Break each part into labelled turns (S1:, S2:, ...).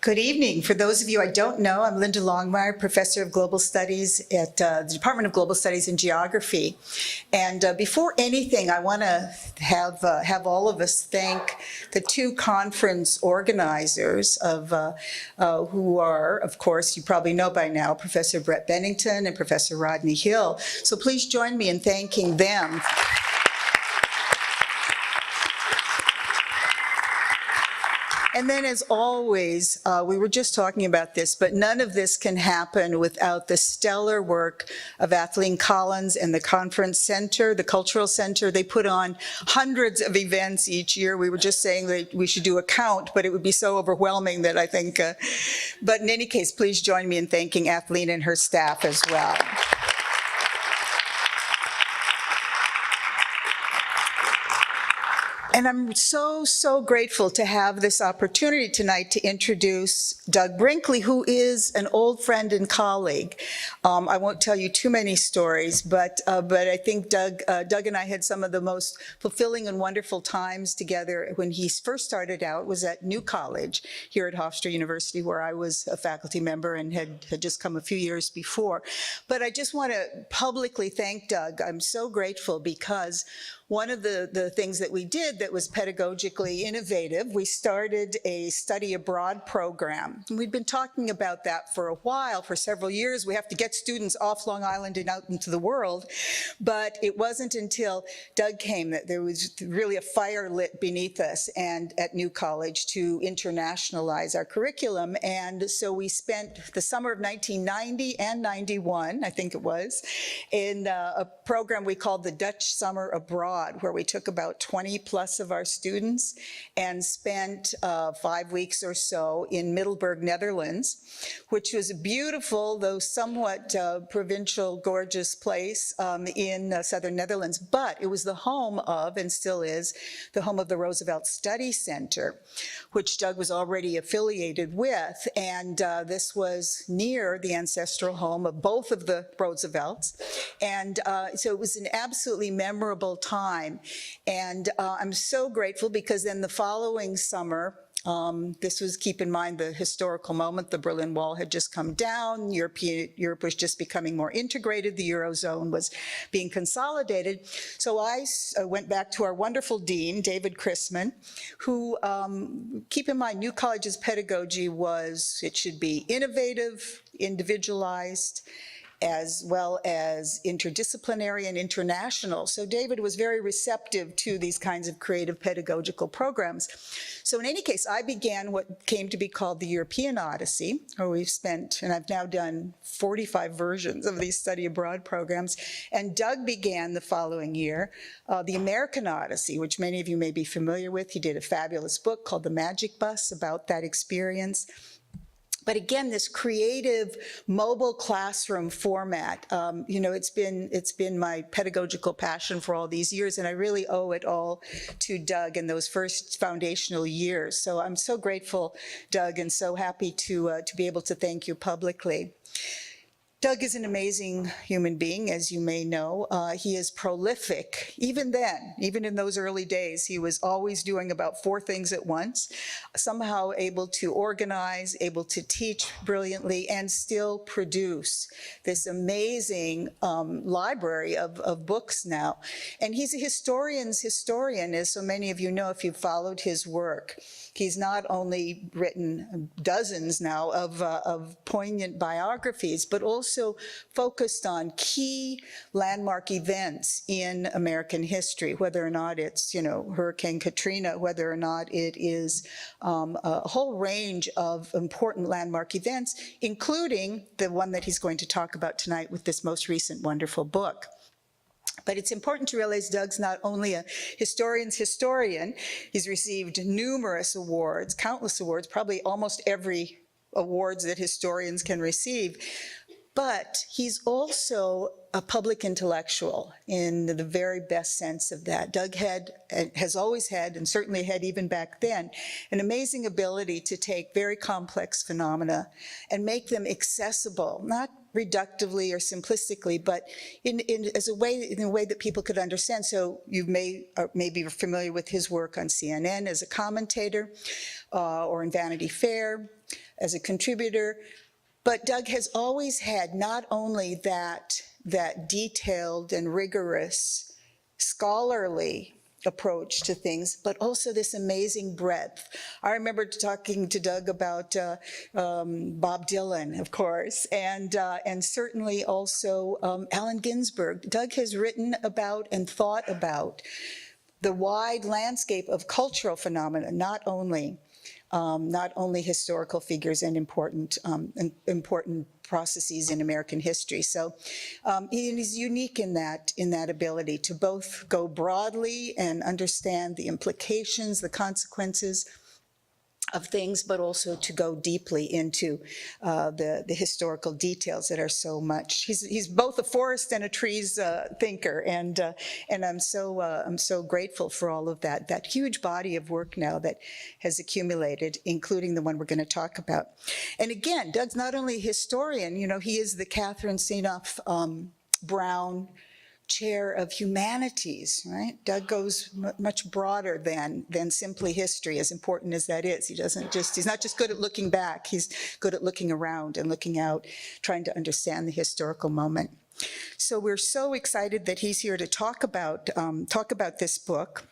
S1: Good evening. For those of you I don't know, I'm Linda Longmire, Professor of Global Studies at the Department of Global Studies and Geography. And before anything, I want to have all of us thank the two conference organizers who are, of course, you probably know by now, Professor Brett Bennington and Professor Rodney Hill. So please join me in thanking them. And then, as always, we were just talking about this, but none of this can happen without the stellar work of Kathleen Collins and the Conference Center, the Cultural Center. They put on hundreds of events each year. We were just saying that we should do a count, but it would be so overwhelming that I think, but in any case, please join me in thanking Kathleen and her staff as well. And I'm so grateful to have this opportunity tonight to introduce Dr Brinkley, who is an old friend and colleague. I won't tell you too many stories, but I think Doug and I had some of the most fulfilling and wonderful times together when he first started out. It was at New College here at Hofstra University, where I was a faculty member and had just come a few years before. But I just want to publicly thank Doug. I'm so grateful because one of the things that we did that was pedagogically innovative, we started a study abroad program. And we'd been talking about that for a while, for several years. We have to get students off Long Island and out into the world. But it wasn't until Doug came that there was really a fire lit beneath us and at New College to internationalize our curriculum. And so we spent the summer of 1990 and 91, I think it was, in a program we called the Dutch Summer Abroad, where we took about 20 plus of our students and spent 5 weeks or so in Middelburg, Netherlands, which was a beautiful, though somewhat provincial, gorgeous place in southern Netherlands. But it was the home of, and still is, the home of the Roosevelt Study Center, which Doug was already affiliated with. And this was near the ancestral home of both of the Roosevelts. And so it was an absolutely memorable time. And I'm so grateful because then the following summer, this was, keep in mind, the historical moment. The Berlin Wall had just come down. Europe was just becoming more integrated. The Eurozone was being consolidated. So I went back to our wonderful dean, David Chrisman, who, keep in mind, New College's pedagogy was, it should be innovative, individualized, as well as interdisciplinary and international. So David was very receptive to these kinds of creative pedagogical programs. So in any case, I began what came to be called the European Odyssey, where we've spent, and I've now done 45 versions of these study abroad programs. And Doug began the following year, the American Odyssey, which many of you may be familiar with. He did a fabulous book called The Magic Bus about that experience. But again, this creative mobile classroom format, you know, it's been my pedagogical passion for all these years, and I really owe it all to Doug in those first foundational years. So I'm so grateful, Doug, and so happy to be able to thank you publicly. Doug is an amazing human being, as you may know. He is prolific. Even then, even in those early days, he was always doing about 4 things at once, somehow able to organize, able to teach brilliantly, and still produce this amazing library of books now. And he's a historian's historian, as so many of you know if you've followed his work. He's not only written dozens now of poignant biographies, but also focused on key landmark events in American history, whether or not it's, you know, Hurricane Katrina, whether or not it is a whole range of important landmark events, including the one that he's going to talk about tonight with this most recent wonderful book. But it's important to realize Doug's not only a historian's historian. He's received numerous awards, countless awards, probably almost every awards that historians can receive. But he's also a public intellectual in the very best sense of that. Doug has always had, and certainly had even back then, an amazing ability to take very complex phenomena and make them accessible, not reductively or simplistically, but in a way that people could understand. So you may be familiar with his work on CNN as a commentator, or in Vanity Fair. as a contributor. But Doug has always had not only that detailed and rigorous scholarly approach to things, but also this amazing breadth. I remember talking to Doug about Bob Dylan, of course, and certainly also Allen Ginsberg. Doug has written about and thought about the wide landscape of cultural phenomena, not only historical figures and important processes in American history. So he is unique in that ability to both go broadly and understand the implications, the consequences of things, but also to go deeply into the historical details that are so much. He's both a forest and a trees thinker, and I'm so grateful for all of that huge body of work now that has accumulated, including the one we're going to talk about. And again, Doug's not only a historian, you know, he is the Katherine Tsanoff Brown Chair of Humanities, right? Doug goes much broader than simply history, as important as that is. He's not just good at looking back, he's good at looking around and looking out, trying to understand the historical moment. So we're so excited that he's here to talk about this book,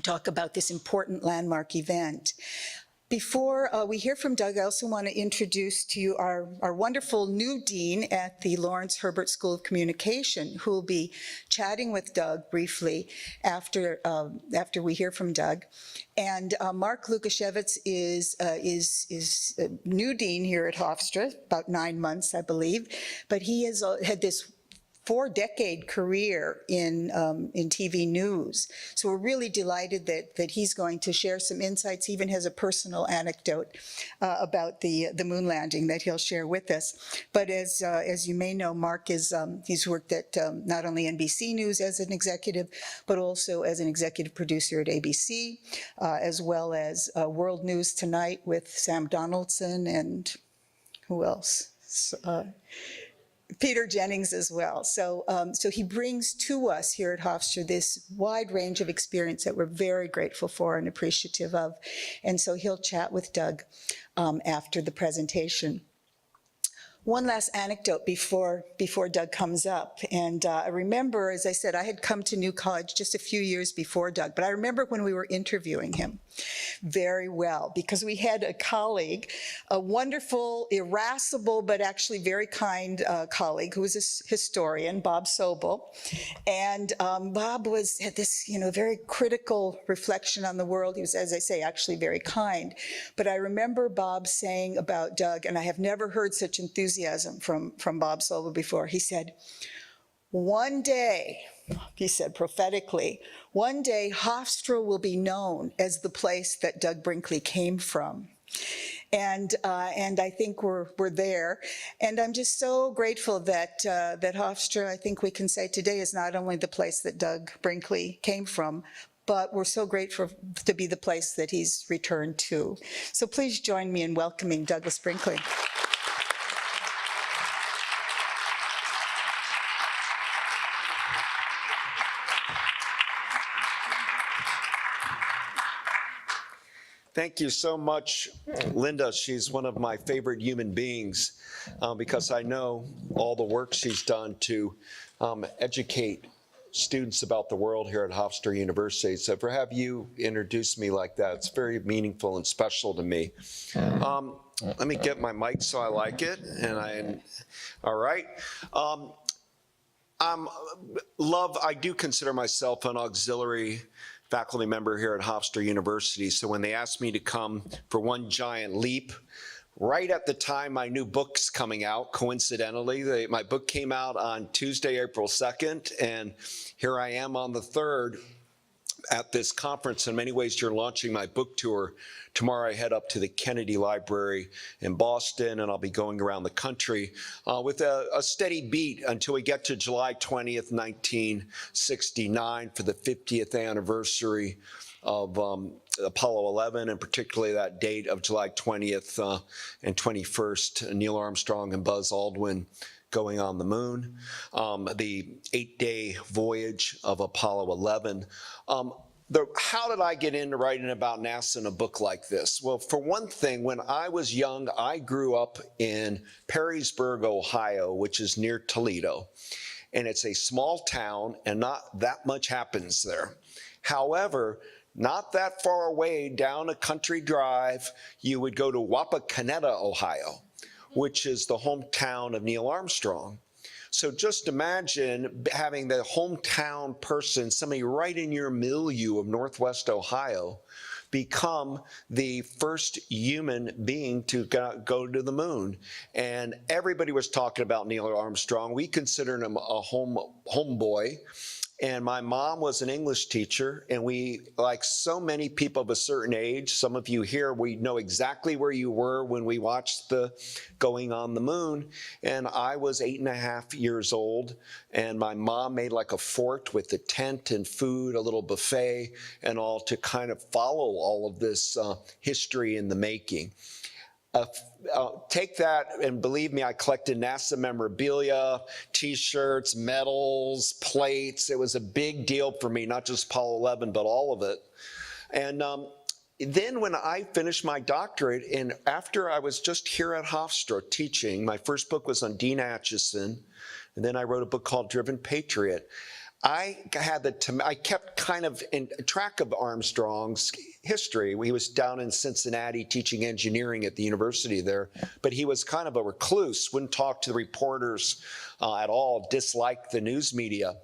S1: talk about this important landmark event. Before we hear from Doug, I also want to introduce to you our wonderful new dean at the Lawrence Herbert School of Communication, who will be chatting with Doug briefly after we hear from Doug. And Mark Lukashevitz is a new dean here at Hofstra, about 9 months, I believe. But he has had this 4-decade career in TV news. So we're really delighted that he's going to share some insights. He even has a personal anecdote about the moon landing that he'll share with us. But as you may know, Mark he's worked at not only NBC News as an executive, but also as an executive producer at ABC, as well as World News Tonight with Sam Donaldson and who else? Peter Jennings as well. So he brings to us here at Hofstra this wide range of experience that we're very grateful for and appreciative of. And so he'll chat with Doug after the presentation. One last anecdote before Doug comes up. And I remember, as I said, I had come to New College just a few years before Doug, but I remember when we were interviewing him very well, because we had a colleague, a wonderful, irascible, but actually very kind colleague who was a historian, Bob Sobel. And Bob had this, very critical reflection on the world. He was, as I say, actually very kind. But I remember Bob saying about Doug, and I have never heard such enthusiasm from Bob Sobel before. He said, one day, he said prophetically, one day Hofstra will be known as the place that Doug Brinkley came from. And I think we're there. And I'm just so grateful that Hofstra, I think we can say today, is not only the place that Doug Brinkley came from, but we're so grateful to be the place that he's returned to. So please join me in welcoming Douglas Brinkley.
S2: Thank you so much, Linda. She's one of my favorite human beings because I know all the work she's done to educate students about the world here at Hofstra University. So to have you introduce me like that, it's very meaningful and special to me. Let me get my mic so I like it. All right. I do consider myself an auxiliary faculty member here at Hofstra University. So when they asked me to come for one giant leap, right at the time my new book's coming out, coincidentally, my book came out on Tuesday, April 2nd, and here I am on the 3rd at this conference. In many ways, you're launching my book tour. Tomorrow I head up to the Kennedy Library in Boston, and I'll be going around the country with a steady beat until we get to July 20th, 1969 for the 50th anniversary of Apollo 11, and particularly that date of July 20th and 21st, Neil Armstrong and Buzz Aldrin going on the moon, the 8-day voyage of Apollo 11. How did I get into writing about NASA in a book like this? Well, for one thing, when I was young, I grew up in Perrysburg, Ohio, which is near Toledo. And it's a small town, and not that much happens there. However, not that far away down a country drive, you would go to Wapakoneta, Ohio, which is the hometown of Neil Armstrong. So just imagine having the hometown person, somebody right in your milieu of Northwest Ohio, become the first human being to go to the moon. And everybody was talking about Neil Armstrong. We considered him a homeboy. And my mom was an English teacher, and we, like so many people of a certain age, some of you here, we know exactly where you were when we watched the Going on the Moon. And I was 8.5 years old, and my mom made like a fort with a tent and food, a little buffet and all, to kind of follow all of this history in the making. Take that, and believe me, I collected NASA memorabilia, T-shirts, medals, plates. It was a big deal for me, not just Apollo 11, but all of it. And then when I finished my doctorate, and after I was just here at Hofstra teaching, my first book was on Dean Acheson, and then I wrote a book called Driven Patriot. I kept kind of in track of Armstrong's history. He was down in Cincinnati teaching engineering at the university there, but he was kind of a recluse, wouldn't talk to the reporters at all, disliked the news media.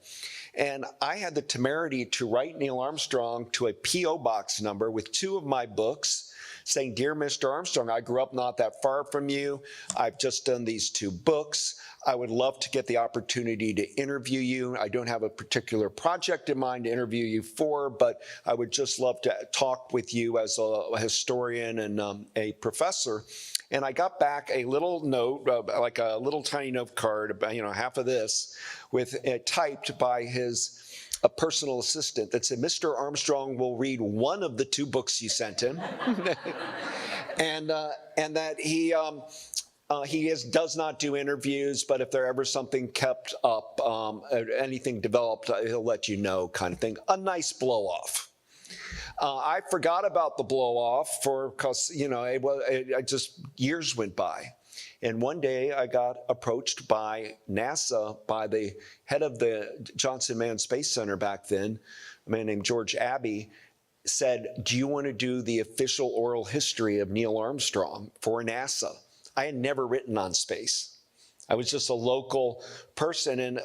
S2: And I had the temerity to write Neil Armstrong to a P.O. box number with 2 of my books, saying, "Dear Mr. Armstrong, I grew up not that far from you. I've just done these 2 books. I would love to get the opportunity to interview you. I don't have a particular project in mind to interview you for, but I would just love to talk with you as a historian and a professor." And I got back a little note, like a little tiny note card, about, half of this, with typed by a personal assistant that said, "Mr. Armstrong will read one of the 2 books you sent him," and that he does not do interviews, but if there ever something kept up, anything developed, he'll let you know, kind of thing. A nice blow off. I forgot about the blow off because just years went by. And one day I got approached by NASA, by the head of the Johnson Manned Space Center back then, a man named George Abbey, said, "Do you want to do the official oral history of Neil Armstrong for NASA?" I had never written on space. I was just a local person, and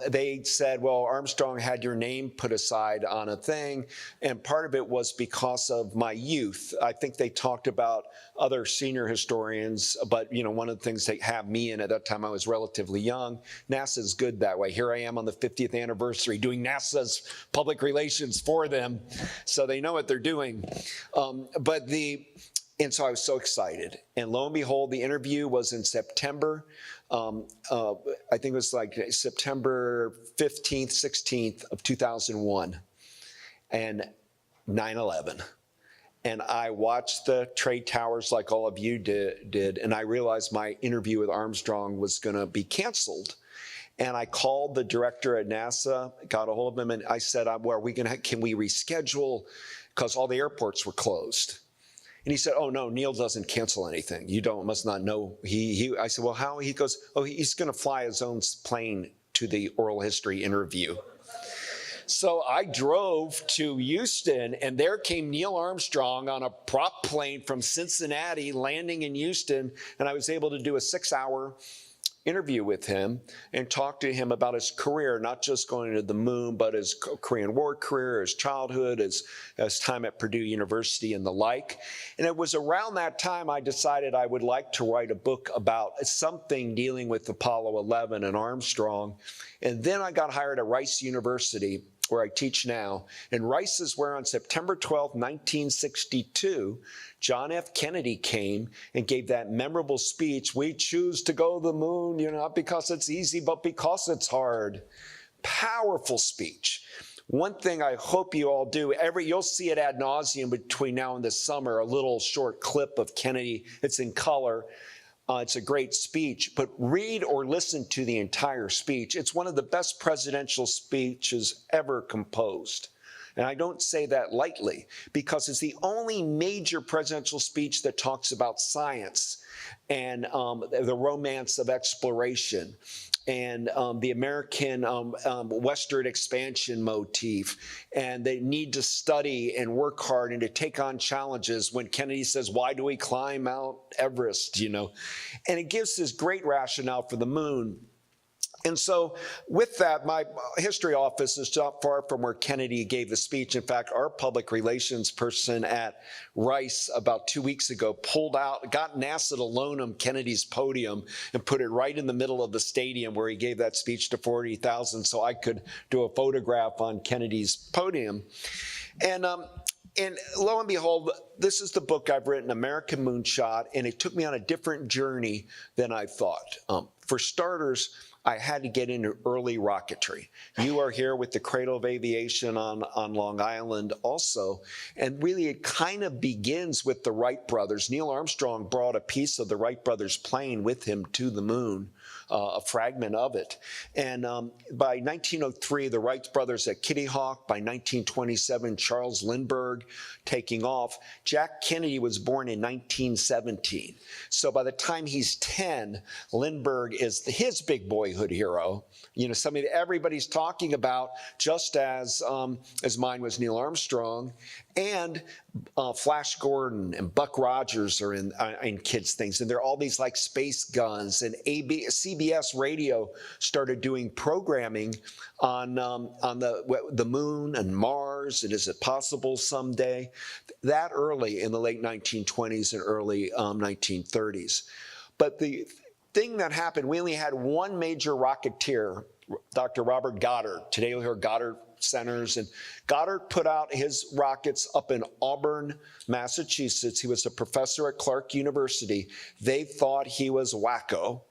S2: they said, "Well, Armstrong had your name put aside on a thing," and part of it was because of my youth. I think they talked about other senior historians, but one of the things they have me in at that time, I was relatively young. NASA's good that way. Here I am on the 50th anniversary doing NASA's public relations for them, so they know what they're doing. And so I was so excited. And lo and behold, the interview was in September. I think it was like September 15th, 16th of 2001, and 9/11. And I watched the trade towers like all of you did, and I realized my interview with Armstrong was going to be canceled. And I called the director at NASA, got a hold of him, and I said, can we reschedule? Because all the airports were closed. And he said, "Oh, no, Neil doesn't cancel anything. You must not know." I said, "Well, how?" He goes, "Oh, he's going to fly his own plane to the oral history interview." So I drove to Houston, and there came Neil Armstrong on a prop plane from Cincinnati, landing in Houston, and I was able to do a 6-hour interview with him and talk to him about his career, not just going to the moon, but his Korean War career, his childhood, his time at Purdue University and the like. And it was around that time I decided I would like to write a book about something dealing with Apollo 11 and Armstrong. And then I got hired at Rice University, where I teach now. And Rice is where on September 12, 1962, John F. Kennedy came and gave that memorable speech, "We choose to go to the moon, not because it's easy, but because it's hard." Powerful speech. One thing I hope you all do, you'll see it ad nauseum between now and the summer, a little short clip of Kennedy. It's in color. It's a great speech, but read or listen to the entire speech. It's one of the best presidential speeches ever composed. And I don't say that lightly, because it's the only major presidential speech that talks about science and the romance of exploration and the American westward expansion motif, and they need to study and work hard and to take on challenges. When Kennedy says, "Why do we climb Mount Everest?" And it gives this great rationale for the moon. And so with that, my history office is not far from where Kennedy gave the speech. In fact, our public relations person at Rice about 2 weeks ago got NASA to loan him Kennedy's podium and put it right in the middle of the stadium where he gave that speech to 40,000, so I could do a photograph on Kennedy's podium. And lo and behold, this is the book I've written, American Moonshot, and it took me on a different journey than I thought. For starters, I had to get into early rocketry. You are here with the cradle of aviation on Long Island also, and really it kind of begins with the Wright brothers. Neil Armstrong brought a piece of the Wright brothers plane with him to the moon, a fragment of it. And by 1903, the Wright brothers at Kitty Hawk. By 1927, Charles Lindbergh taking off. Jack Kennedy was born in 1917. So by the time he's 10, Lindbergh is his big boyhood hero. Somebody that everybody's talking about, just as mine was Neil Armstrong. And Flash Gordon and Buck Rogers are in kids' things. And there are all these like space guns. And CBS Radio started doing programming on the moon and Mars, and is it possible someday? That early in the late 1920s and early 1930s. But the thing that happened, we only had one major rocketeer, Dr. Robert Goddard. Today you'll hear Goddard centers, and Goddard put out his rockets up in Auburn, Massachusetts. He was a professor at Clark University. They thought he was wacko.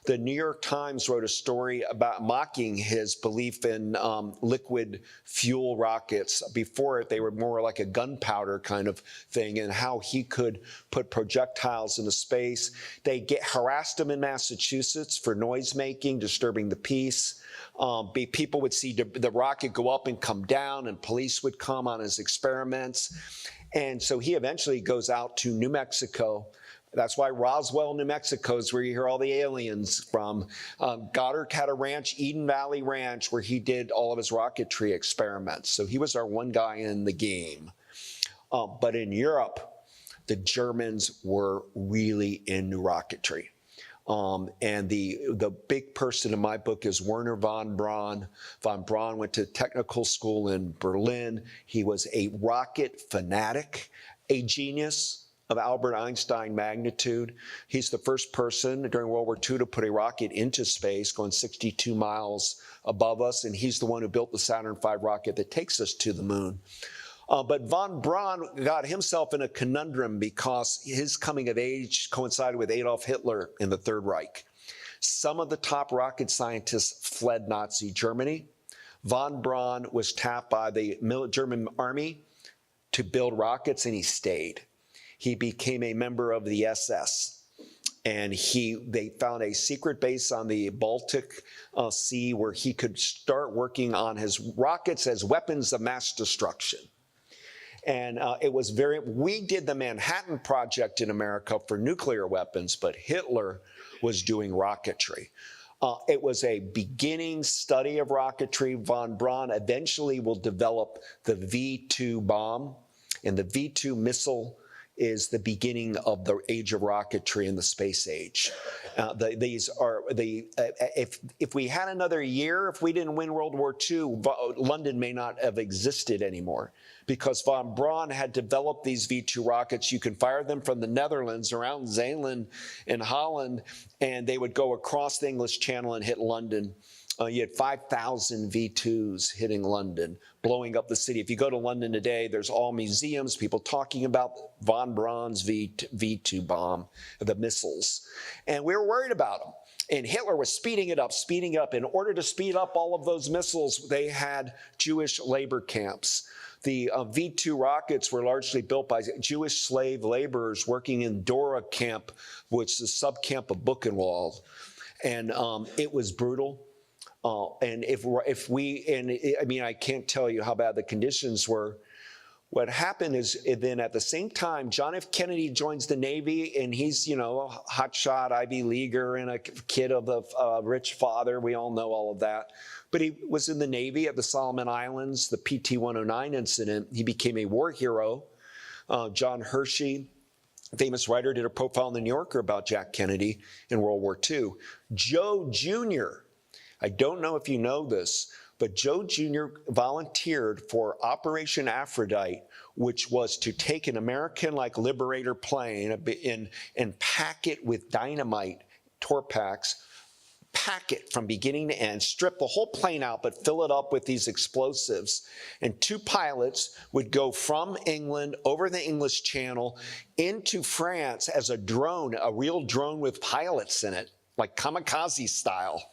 S2: The New York Times wrote a story about mocking his belief in liquid fuel rockets. Before it, they were more like a gunpowder kind of thing, and how he could put projectiles into space. They harassed him in Massachusetts for noise making, disturbing the peace. People would see the rocket go up and come down, and police would come on his experiments. And so he eventually goes out to New Mexico. That's why Roswell, New Mexico is where you hear all the aliens from. Goddard had a ranch, Eden Valley Ranch, where he did all of his rocketry experiments. So he was our one guy in the game. But in Europe, the Germans were really into rocketry. And the big person in my book is Wernher von Braun. Von Braun went to technical school in Berlin. He was a rocket fanatic, a genius of Albert Einstein magnitude. He's the first person during World War II to put a rocket into space, going 62 miles above us, and he's the one who built the Saturn V rocket that takes us to the moon. But von Braun got himself in a conundrum because his coming of age coincided with Adolf Hitler in the Third Reich. Some of the top rocket scientists fled Nazi Germany. Von Braun was tapped by the German army to build rockets, and he stayed. He became a member of the SS, and they found a secret base on the Baltic Sea where he could start working on his rockets as weapons of mass destruction. And we did the Manhattan Project in America for nuclear weapons, but Hitler was doing rocketry. It was a beginning study of rocketry. Von Braun eventually will develop the V-2 bomb, and the V-2 missile is the beginning of the age of rocketry in the space age. If we had another year, if we didn't win World War II, London may not have existed anymore, because von Braun had developed these V-2 rockets. You can fire them from the Netherlands around Zeeland in Holland, and they would go across the English Channel and hit London. You had 5,000 V-2s hitting London, blowing up the city. If you go to London today, there's all museums, people talking about von Braun's V-2 bomb, the missiles. And we were worried about them. And Hitler was speeding it up. In order to speed up all of those missiles, they had Jewish labor camps. The V-2 rockets were largely built by Jewish slave laborers working in Dora camp, which is the sub-camp of Buchenwald. And it was brutal. And if we, and I mean, I can't tell you how bad the conditions were. What happened is then at the same time, John F. Kennedy joins the Navy, and he's, you know, a hotshot Ivy Leaguer and a kid of a rich father. We all know all of that. But he was in the Navy at the Solomon Islands, the PT-109 incident. He became a war hero. John Hershey, famous writer, did a profile in the New Yorker about Jack Kennedy in World War II. Joe Jr., I don't know if you know this, but Joe Jr. volunteered for Operation Aphrodite, which was to take an American-like Liberator plane and pack it with dynamite, Torpax, pack it from beginning to end, strip the whole plane out, but fill it up with these explosives. And 2 pilots would go from England over the English Channel into France as a drone, a real drone with pilots in it, like kamikaze style.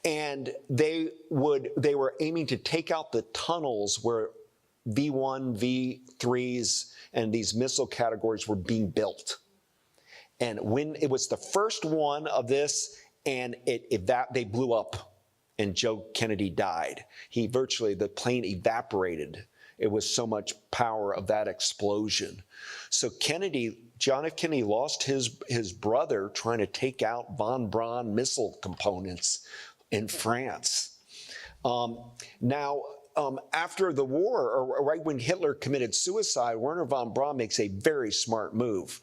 S2: And they were aiming to take out the tunnels where V1, V3s, and these missile categories were being built. And when it was the first one of this, and they blew up, and Joe Kennedy died. The plane evaporated. It was so much power of that explosion. So John F. Kennedy lost his brother trying to take out von Braun missile components in France. After the war, or right when Hitler committed suicide, Wernher von Braun makes a very smart move.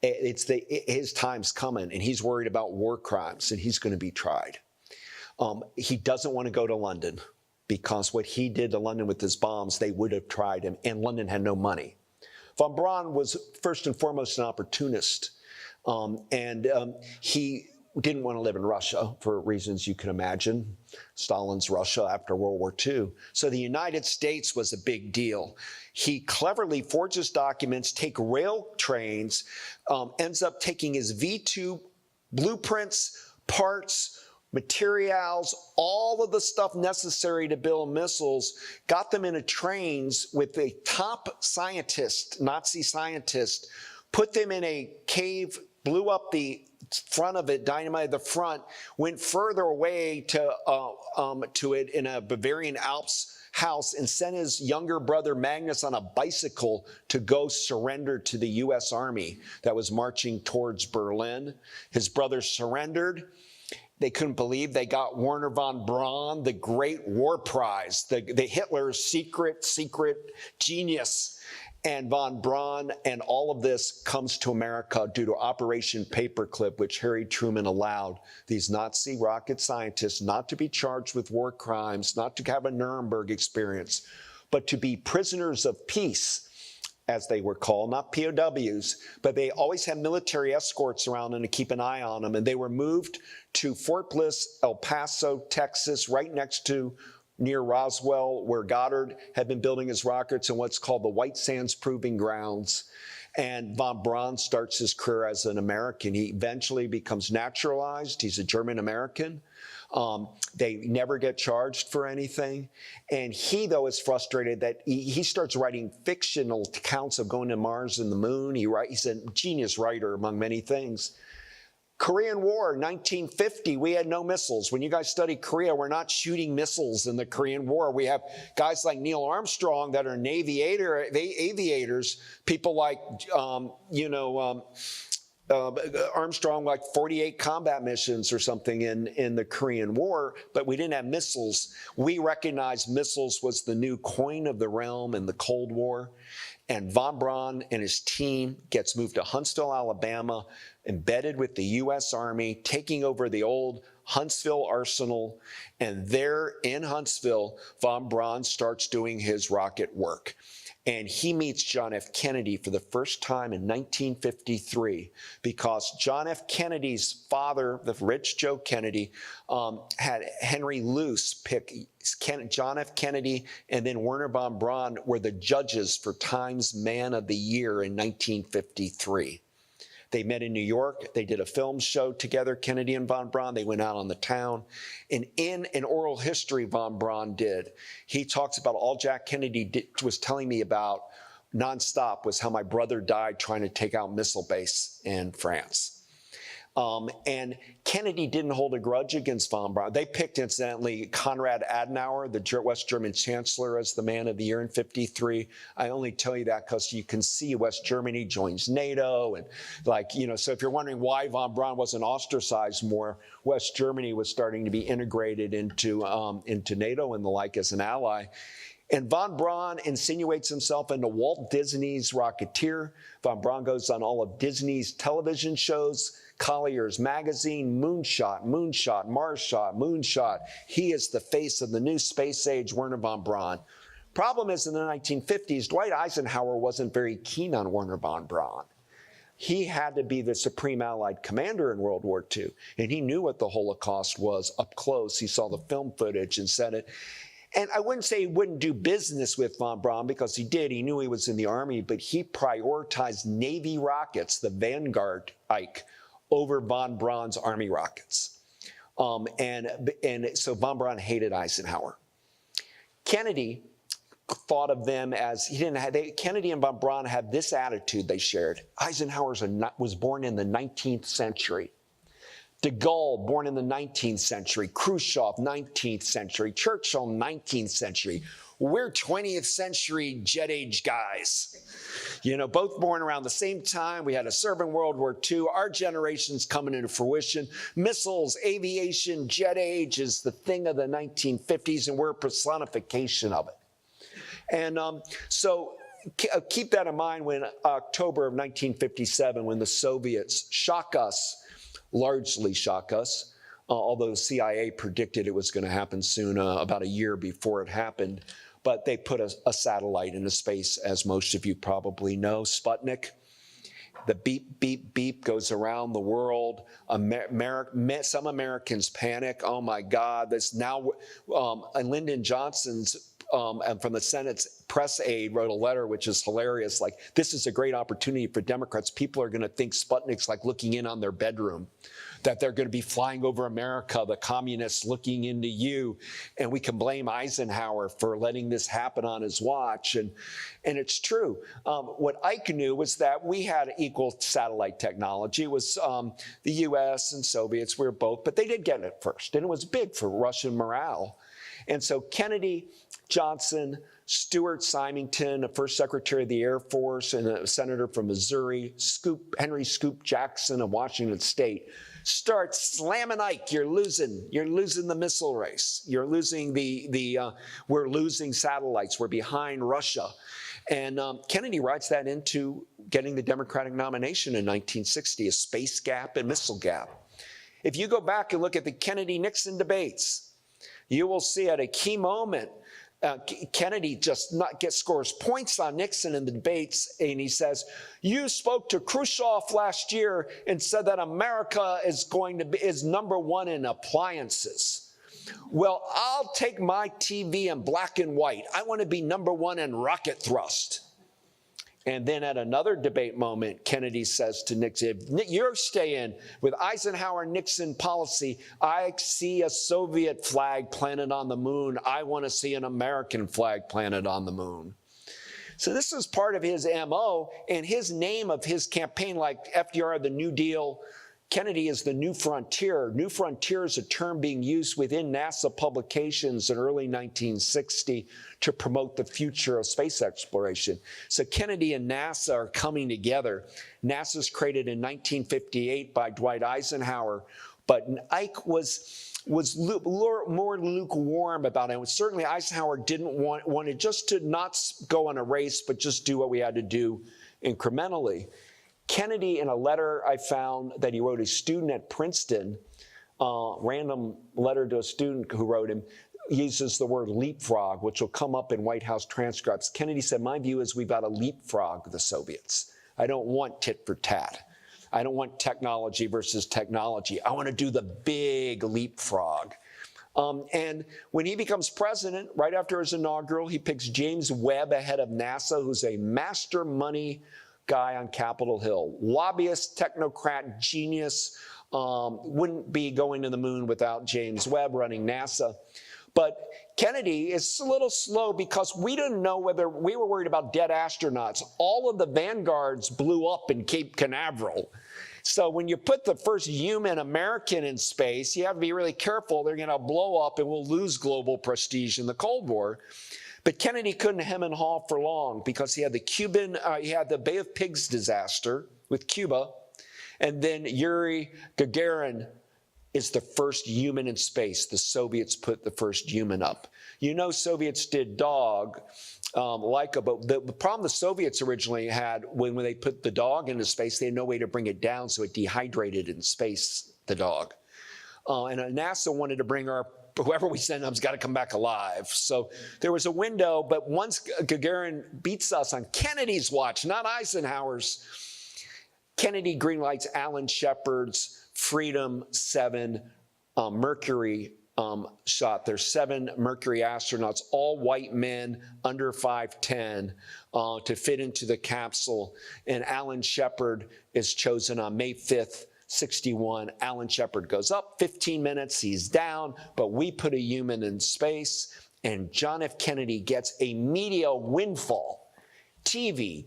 S2: His time's coming, and he's worried about war crimes, and he's going to be tried. He doesn't want to go to London, because what he did to London with his bombs, they would have tried him, and London had no money. Von Braun was first and foremost an opportunist, he didn't want to live in Russia for reasons you can imagine. Stalin's Russia after World War II. So the United States was a big deal. He cleverly forges documents, take rail trains, ends up taking his V2 blueprints, parts, materials, all of the stuff necessary to build missiles, got them into trains with a top scientist, Nazi scientist, put them in a cave, blew up the front of it, dynamited the front, went further away to it in a Bavarian Alps house, and sent his younger brother Magnus on a bicycle to go surrender to the U.S. Army that was marching towards Berlin. His brother surrendered. They couldn't believe they got Wernher von Braun, the great war prize, the Hitler's secret genius. And von Braun and all of this comes to America due to Operation Paperclip, which Harry Truman allowed these Nazi rocket scientists not to be charged with war crimes, not to have a Nuremberg experience, but to be prisoners of peace, as they were called, not POWs, but they always had military escorts around and to keep an eye on them. And they were moved to Fort Bliss, El Paso, Texas, right next to near Roswell, where Goddard had been building his rockets in what's called the White Sands Proving Grounds. And von Braun starts his career as an American. He eventually becomes naturalized. He's a German American. They never get charged for anything. And he, though, is frustrated that he starts writing fictional accounts of going to Mars and the moon. He's a genius writer, among many things. Korean War, 1950, we had no missiles. When you guys study Korea, we're not shooting missiles in the Korean War. We have guys like Neil Armstrong that are aviators, people like, Armstrong, like 48 combat missions or something in the Korean War, but we didn't have missiles. We recognized missiles was the new coin of the realm in the Cold War. And von Braun and his team gets moved to Huntsville, Alabama, embedded with the U.S. Army, taking over the old Huntsville Arsenal. And there in Huntsville, von Braun starts doing his rocket work. And he meets John F. Kennedy for the first time in 1953 because John F. Kennedy's father, the rich Joe Kennedy, had Henry Luce pick John F. Kennedy, and then Wernher von Braun were the judges for Time's Man of the Year in 1953. They met in New York. They did a film show together, Kennedy and von Braun. They went out on the town. And in an oral history von Braun did, he talks about all Jack Kennedy was telling me about nonstop was how my brother died trying to take out missile base in France. And Kennedy didn't hold a grudge against von Braun. They picked, incidentally, Konrad Adenauer, the West German chancellor, as the man of the year in '53. I only tell you that because you can see West Germany joins NATO. And so if you're wondering why von Braun wasn't ostracized more, West Germany was starting to be integrated into NATO and the like as an ally. And von Braun insinuates himself into Walt Disney's Rocketeer. Von Braun goes on all of Disney's television shows, Collier's Magazine, Moonshot, Marshot, Moonshot. He is the face of the new space age, Wernher von Braun. Problem is, in the 1950s, Dwight Eisenhower wasn't very keen on Wernher von Braun. He had to be the supreme Allied commander in World War II, and he knew what the Holocaust was up close. He saw the film footage and said it. And I wouldn't say he wouldn't do business with von Braun, because he did. He knew he was in the Army, but he prioritized Navy rockets, the Vanguard Ike, over von Braun's Army rockets. And so von Braun hated Eisenhower. Kennedy thought of them as, Kennedy and von Braun had this attitude they shared. Eisenhower was born in the 19th century. De Gaulle, born in the 19th century. Khrushchev, 19th century. Churchill, 19th century. We're 20th century jet age guys. Both born around the same time. We had to serve in World War II. Our generation's coming into fruition. Missiles, aviation, jet age is the thing of the 1950s, and we're a personification of it. And so keep that in mind when October of 1957, when the Soviets largely shock us, although the CIA predicted it was going to happen soon, about a year before it happened. But they put a satellite into space, as most of you probably know, Sputnik. The beep, beep, beep goes around the world. Some Americans panic. Oh, my God. This now, and Lyndon Johnson's and from the Senate's press aide wrote a letter, which is hilarious. Like, this is a great opportunity for Democrats. People are going to think Sputnik's like looking in on their bedroom, that they're going to be flying over America, the communists looking into you. And we can blame Eisenhower for letting this happen on his watch. And it's true. What Ike knew was that we had equal satellite technology. It was the US and Soviets, we were both, but they did get it first. And it was big for Russian morale. And so Kennedy, Johnson, Stuart Symington, a first Secretary of the Air Force and a senator from Missouri, Henry Scoop Jackson of Washington State, start slamming Ike. You're losing the missile race. You're losing we're losing satellites. We're behind Russia. And Kennedy writes that into getting the Democratic nomination in 1960, a space gap and missile gap. If you go back and look at the Kennedy-Nixon debates, you will see at a key moment, Kennedy scores points on Nixon in the debates, and he says, "You spoke to Khrushchev last year and said that America is number one in appliances. Well, I'll take my TV in black and white. I want to be number one in rocket thrust." And then at another debate moment, Kennedy says to Nixon, "If you're staying with Eisenhower-Nixon policy, I see a Soviet flag planted on the moon. I want to see an American flag planted on the moon." So this is part of his MO, and his name of his campaign, like FDR, the New Deal, Kennedy is the New Frontier. New Frontier is a term being used within NASA publications in early 1960 to promote the future of space exploration. So Kennedy and NASA are coming together. NASA's created in 1958 by Dwight Eisenhower, but Ike was more lukewarm about it. Certainly Eisenhower didn't wanted just to not go on a race, but just do what we had to do incrementally. Kennedy, in a letter I found that he wrote a student at Princeton, random letter to a student who wrote him, uses the word leapfrog, which will come up in White House transcripts. Kennedy said, "My view is we've got to leapfrog the Soviets. I don't want tit for tat. I don't want technology versus technology. I want to do the big leapfrog." And when he becomes president, right after his inaugural, he picks James Webb ahead of NASA, who's a master money guy on Capitol Hill. Lobbyist, technocrat, genius, wouldn't be going to the moon without James Webb running NASA. But Kennedy is a little slow because we didn't know whether we were worried about dead astronauts. All of the Vanguards blew up in Cape Canaveral. So when you put the first human American in space, you have to be really careful. They're going to blow up and we'll lose global prestige in the Cold War. But Kennedy couldn't hem and haw for long because he had the Bay of Pigs disaster with Cuba, and then Yuri Gagarin is the first human in space. The Soviets put the first human up. You know, Soviets did dog, Laika, but the problem the Soviets originally had when they put the dog into space, they had no way to bring it down, so it dehydrated in space, the dog. And NASA wanted to bring whoever we send up's got to come back alive. So there was a window, but once Gagarin beats us on Kennedy's watch, not Eisenhower's, Kennedy greenlights Alan Shepard's Freedom 7 Mercury shot. There's 7 Mercury astronauts, all white men under 5'10", to fit into the capsule. And Alan Shepard is chosen on May 5th, 61. Alan Shepard goes up 15 minutes, he's down, but we put a human in space, and John F. Kennedy gets a media windfall. TV,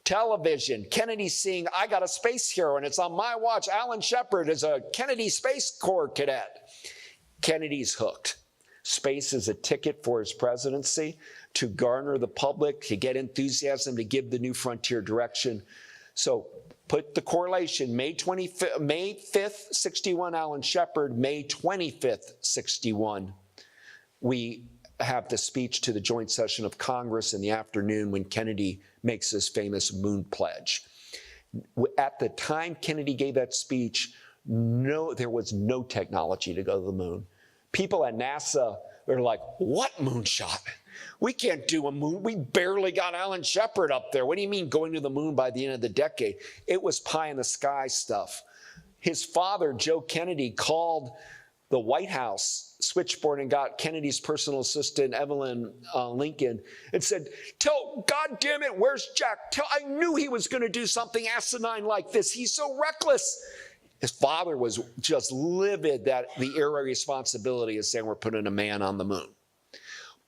S2: television. Kennedy's seeing, I got a space hero, and it's on my watch. Alan Shepard is a Kennedy Space Corps cadet. Kennedy's hooked. Space is a ticket for his presidency to garner the public, to get enthusiasm, to give the new frontier direction. So put the correlation, May 5th, 61, Alan Shepard, May 25th, 61. We have the speech to the joint session of Congress in the afternoon when Kennedy makes his famous moon pledge. At the time Kennedy gave that speech, there was no technology to go to the moon. People at NASA were like, what moonshot? We can't do a moon. We barely got Alan Shepard up there. What do you mean going to the moon by the end of the decade? It was pie in the sky stuff. His father, Joe Kennedy, called the White House switchboard and got Kennedy's personal assistant, Evelyn Lincoln, and said, God damn it, where's Jack? I knew he was going to do something asinine like this. He's so reckless. His father was just livid that the irresponsibility is saying we're putting a man on the moon.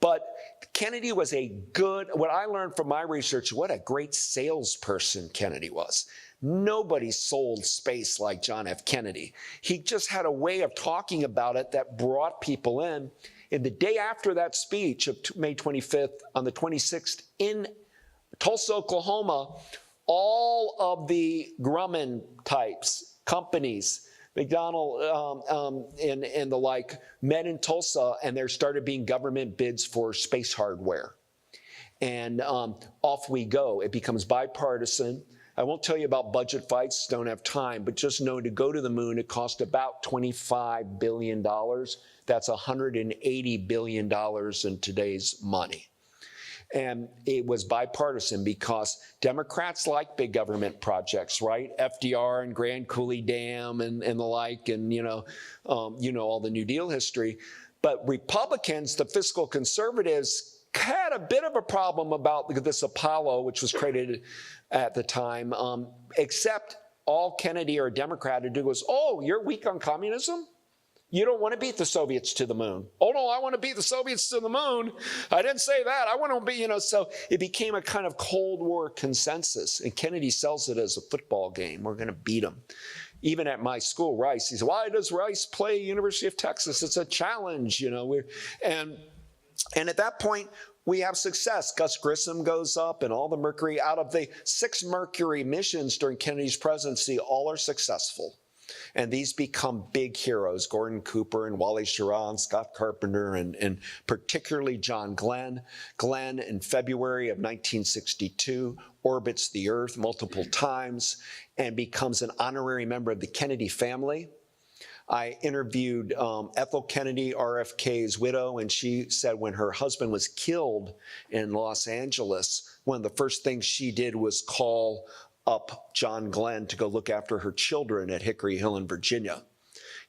S2: But Kennedy was what I learned from my research, what a great salesperson Kennedy was. Nobody sold space like John F. Kennedy. He just had a way of talking about it that brought people in. And the day after that speech of May 25th, on the 26th, in Tulsa, Oklahoma, all of the Grumman types, companies, McDonald and the like, met in Tulsa, and there started being government bids for space hardware. And off we go. It becomes bipartisan. I won't tell you about budget fights, don't have time, but just know to go to the moon, it cost about $25 billion. That's $180 billion in today's money. And it was bipartisan because Democrats like big government projects, right? FDR and Grand Coulee Dam and the like, and all the New Deal history. But Republicans, the fiscal conservatives, had a bit of a problem about this Apollo, which was created at the time, except all Kennedy or a Democrat would do was, oh, you're weak on communism? You don't want to beat the Soviets to the moon. Oh, no, I want to beat the Soviets to the moon. I didn't say that. I want to be, so it became a kind of Cold War consensus. And Kennedy sells it as a football game. We're going to beat them. Even at my school, Rice, he said, why does Rice play University of Texas? It's a challenge, And at that point, we have success. Gus Grissom goes up, and all the Mercury, out of the 6 Mercury missions during Kennedy's presidency, all are successful. And these become big heroes, Gordon Cooper and Wally Schirra and Scott Carpenter, and particularly John Glenn. Glenn, in February of 1962, orbits the Earth multiple times and becomes an honorary member of the Kennedy family. I interviewed Ethel Kennedy, RFK's widow, and she said when her husband was killed in Los Angeles, one of the first things she did was call up John Glenn to go look after her children at Hickory Hill in Virginia.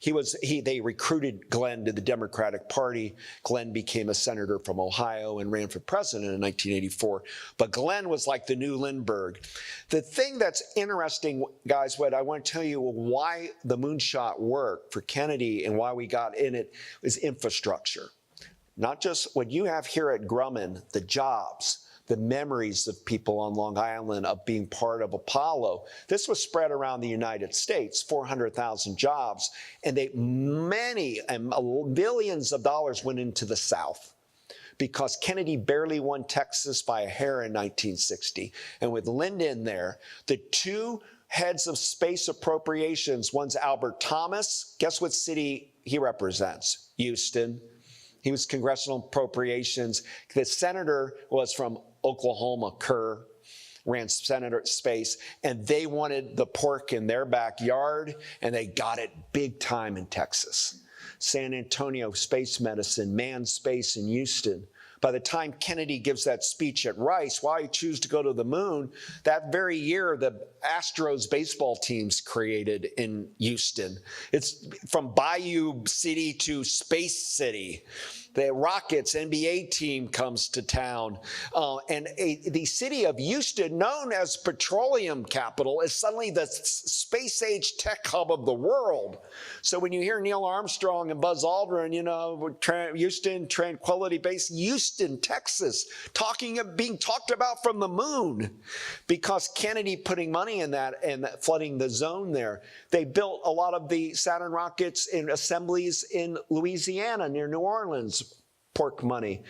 S2: They recruited Glenn to the Democratic Party. Glenn became a senator from Ohio and ran for president in 1984. But Glenn was like the new Lindbergh. The thing that's interesting, guys, what I want to tell you why the moonshot worked for Kennedy and why we got in it is infrastructure. Not just what you have here at Grumman, the jobs, the memories of people on Long Island of being part of Apollo. This was spread around the United States, 400,000 jobs, and billions of dollars went into the South, because Kennedy barely won Texas by a hair in 1960. And with Lyndon there, the two heads of space appropriations, one's Albert Thomas. Guess what city he represents? Houston. He was congressional appropriations. The senator was from Oklahoma, Kerr, ran Senator Space, and they wanted the pork in their backyard, and they got it big time in Texas. San Antonio, space medicine, manned space in Houston. By the time Kennedy gives that speech at Rice, why he choose to go to the moon, that very year, the Astros baseball team's created in Houston. It's from Bayou City to Space City. The Rockets NBA team comes to town. The city of Houston, known as petroleum capital, is suddenly the space-age tech hub of the world. So when you hear Neil Armstrong and Buzz Aldrin, Houston, Tranquility Base, Houston, Texas, being talked about from the moon, because Kennedy putting money in that and flooding the zone there. They built a lot of the Saturn rockets in assemblies in Louisiana near New Orleans. Pork money.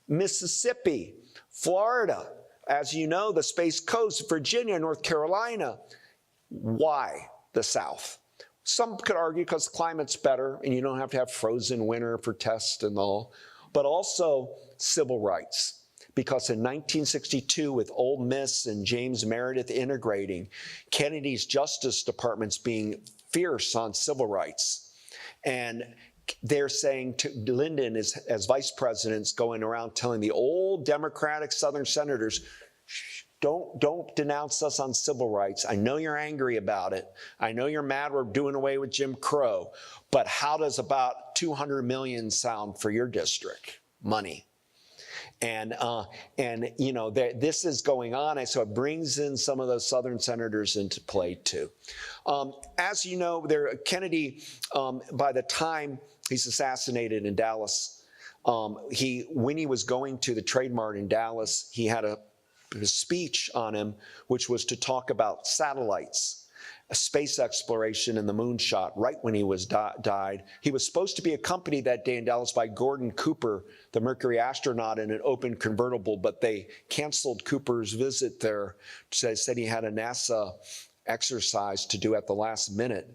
S2: Mississippi, Florida, as you know, the Space Coast, Virginia, North Carolina. Why the South? Some could argue because the climate's better and you don't have to have frozen winter for tests and all, but also civil rights. Because in 1962, with Ole Miss and James Meredith integrating, Kennedy's Justice Department's being fierce on civil rights. And they're saying to Lyndon, as vice presidents, going around telling the old Democratic Southern senators, don't denounce us on civil rights. I know you're angry about it. I know you're mad we're doing away with Jim Crow. But how does about $200 million sound for your district? Money. And this is going on, and so it brings in some of those Southern senators into play too. As you know, Kennedy, by the time he's assassinated in Dallas, when he was going to the Trade Mart in Dallas, he had a speech on him, which was to talk about satellites, space exploration, and the Moonshot. Right when he was died, he was supposed to be accompanied that day in Dallas by Gordon Cooper, the Mercury astronaut, in an open convertible, but they canceled Cooper's visit there. Said he had a NASA exercise to do at the last minute.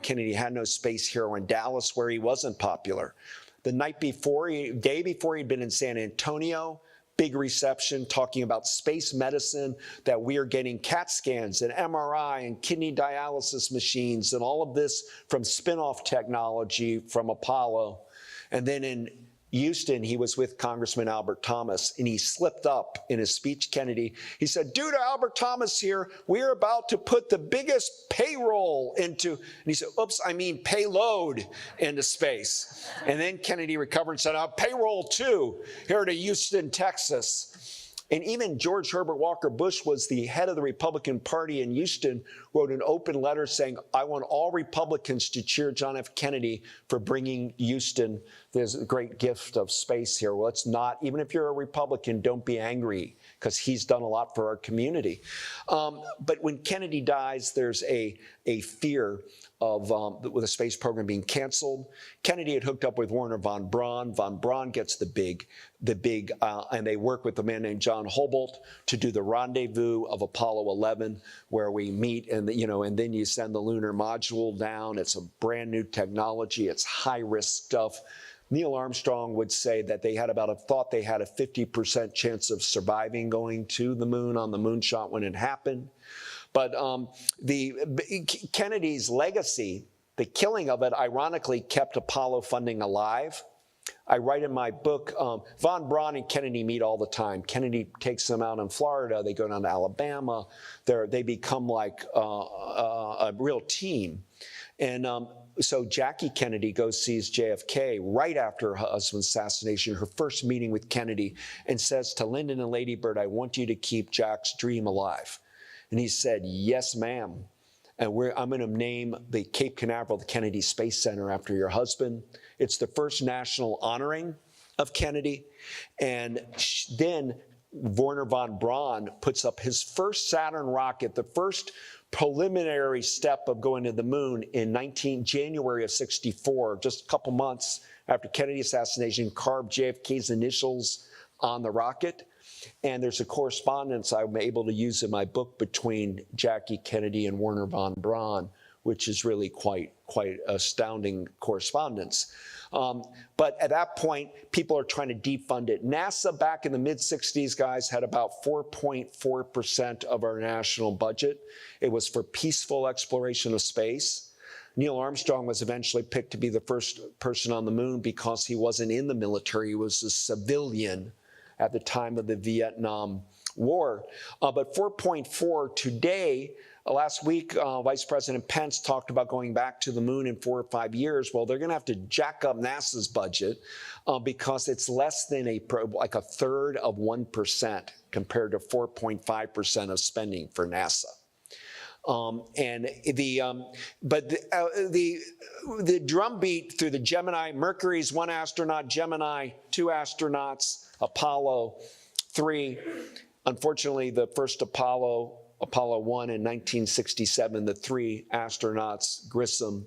S2: Kennedy had no space hero in Dallas, where he wasn't popular. The day before, he'd been in San Antonio. Big reception talking about space medicine, that we are getting CAT scans and MRI and kidney dialysis machines and all of this from spin-off technology from Apollo. And then in Houston, he was with Congressman Albert Thomas, and he slipped up in his speech, Kennedy. He said, due to Albert Thomas here, we're about to put the biggest payroll into, and he said, oops, I mean payload into space. And then Kennedy recovered and said, payroll too, here to Houston, Texas. And even George Herbert Walker Bush was the head of the Republican Party in Houston, wrote an open letter saying, I want all Republicans to cheer John F. Kennedy for bringing Houston this great gift of space here. Well, it's not, even if you're a Republican, don't be angry, because he's done a lot for our community. But when Kennedy dies, there's a fear of with the space program being canceled. Kennedy had hooked up with Wernher von Braun. Von Braun gets the big, and they work with a man named John Hobart to do the rendezvous of Apollo 11, where we meet, and then you send the lunar module down. It's a brand new technology. It's high risk stuff. Neil Armstrong would say that they had a 50% chance of surviving going to the moon on the Moonshot when it happened. But Kennedy's legacy, the killing of it, ironically kept Apollo funding alive. I write in my book, von Braun and Kennedy meet all the time. Kennedy takes them out in Florida. They go down to Alabama. They become like a real team. And so Jackie Kennedy sees JFK right after her husband's assassination, her first meeting with Kennedy, and says to Lyndon and Lady Bird, I want you to keep Jack's dream alive. And he said, yes, ma'am. And I'm going to name the Cape Canaveral the Kennedy Space Center after your husband. It's the first national honoring of Kennedy. And then Wernher von Braun puts up his first Saturn rocket, the first preliminary step of going to the moon in January of '64, just a couple months after Kennedy assassination, carved JFK's initials on the rocket. And there's a correspondence I'm able to use in my book between Jackie Kennedy and Wernher von Braun, which is really quite astounding correspondence. But at that point, people are trying to defund it. NASA back in the mid-'60s, guys, had about 4.4% of our national budget. It was for peaceful exploration of space. Neil Armstrong was eventually picked to be the first person on the moon because he wasn't in the military. He was a civilian at the time of the Vietnam War. But 4.4 today, last week, Vice President Pence talked about going back to the moon in 4 or 5 years. Well, they're going to have to jack up NASA's budget because it's less than like a third of 1% compared to 4.5% of spending for NASA. The drumbeat through the Gemini, Mercury's 1 astronaut, Gemini 2 astronauts, Apollo 3. Unfortunately, the first Apollo 1 in 1967, the 3 astronauts, Grissom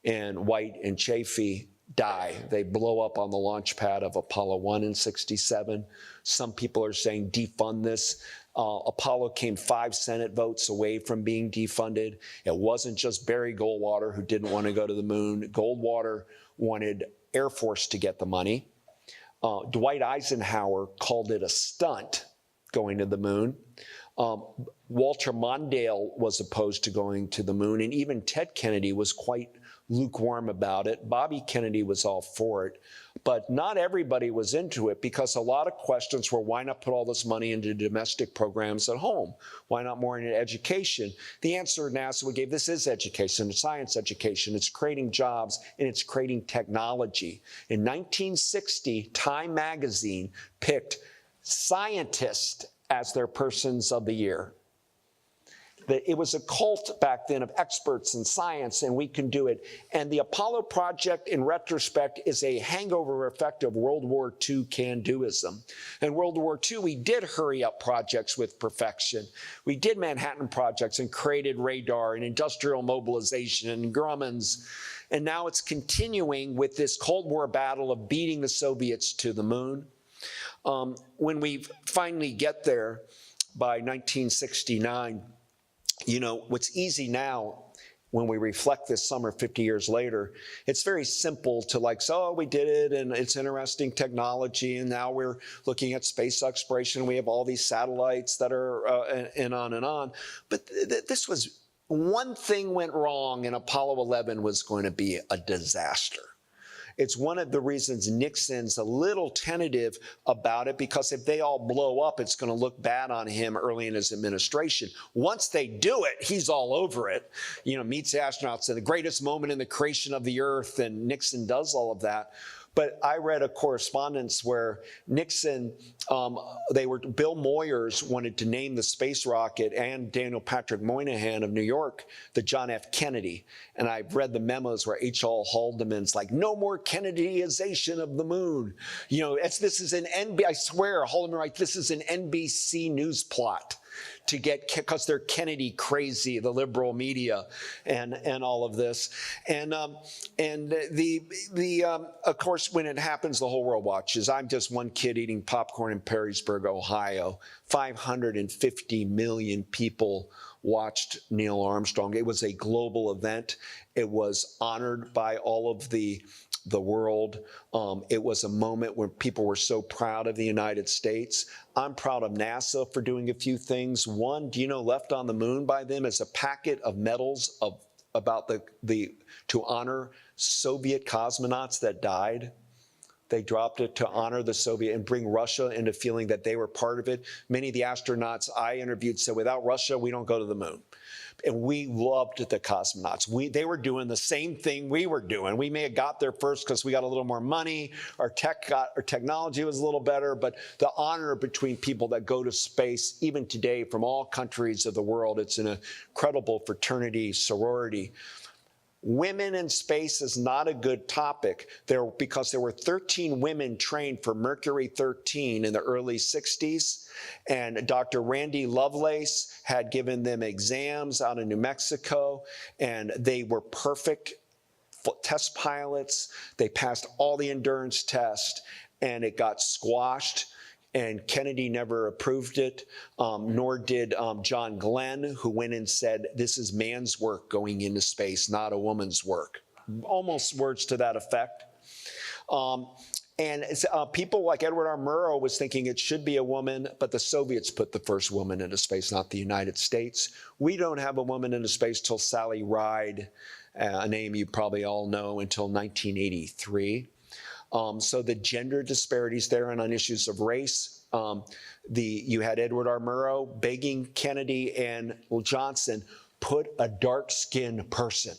S2: and White and Chaffee, die. They blow up on the launch pad of Apollo 1 in '67. Some people are saying defund this. Apollo came 5 Senate votes away from being defunded. It wasn't just Barry Goldwater who didn't want to go to the moon. Goldwater wanted Air Force to get the money. Dwight Eisenhower called it a stunt going to the moon. Walter Mondale was opposed to going to the moon, and even Ted Kennedy was quite lukewarm about it. Bobby Kennedy was all for it, but not everybody was into it because a lot of questions were, why not put all this money into domestic programs at home? Why not more into education? The answer NASA gave, this is education, it's science education, it's creating jobs, and it's creating technology. In 1960, Time magazine picked scientists as their persons of the year. It was a cult back then of experts in science, and we can do it. And the Apollo project, in retrospect, is a hangover effect of World War II can-doism. In World War II, we did hurry up projects with perfection. We did Manhattan projects and created radar and industrial mobilization and Grumman's. And now it's continuing with this Cold War battle of beating the Soviets to the moon. When we finally get there by 1969, you know, what's easy now when we reflect this summer 50 years later, it's very simple to like, so we did it and it's interesting technology and now we're looking at space exploration. We have all these satellites that are and on and on. But this was, one thing went wrong and Apollo 11 was going to be a disaster. It's one of the reasons Nixon's a little tentative about it, because if they all blow up, it's going to look bad on him early in his administration. Once they do it, he's all over it. You know, meets the astronauts at the greatest moment in the creation of the Earth, and Nixon does all of that. But I read a correspondence where Nixon, Bill Moyers wanted to name the space rocket, and Daniel Patrick Moynihan of New York, the John F. Kennedy. And I've read the memos where H.L. Haldeman's like, no more Kennedyization of the moon. You know, this is an I swear, Haldeman, right, this is an NBC news plot to get, because they're Kennedy crazy, the liberal media, and all of this, and of course, when it happens, the whole world watches. I'm just one kid eating popcorn in Perrysburg, Ohio. 550 million people watched Neil Armstrong. It was a global event. It was honored by all of the world. It was a moment when people were so proud of the United States. I'm proud of NASA for doing a few things. One, do you know, left on the moon by them is a packet of medals to honor Soviet cosmonauts that died. They dropped it to honor the Soviet and bring Russia into feeling that they were part of it. Many of the astronauts I interviewed said, without Russia, we don't go to the moon. And we loved the cosmonauts. They were doing the same thing we were doing. We may have got there first because we got a little more money. Our technology was a little better, but the honor between people that go to space, even today, from all countries of the world, it's an incredible fraternity, sorority. Women in space is not a good topic because there were 13 women trained for Mercury 13 in the early 60s, and Dr. Randy Lovelace had given them exams out in New Mexico, and they were perfect test pilots. They passed all the endurance tests, and it got squashed. And Kennedy never approved it, nor did John Glenn, who went and said, this is man's work going into space, not a woman's work. Almost words to that effect. And people like Edward R. Murrow was thinking it should be a woman, but the Soviets put the first woman into space, not the United States. We don't have a woman into space till Sally Ride, a name you probably all know, until 1983. So the gender disparities there and on issues of race, you had Edward R. Murrow begging Kennedy and Johnson, put a dark-skinned person,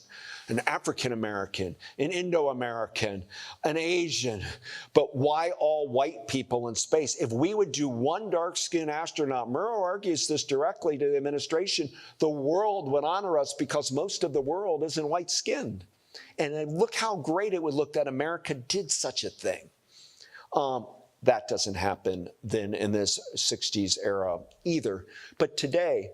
S2: an African-American, an Indo-American, an Asian, but why all white people in space? If we would do one dark-skinned astronaut, Murrow argues this directly to the administration, the world would honor us because most of the world isn't white-skinned. And then look how great it would look that America did such a thing. That doesn't happen then in this 60s era either. But today,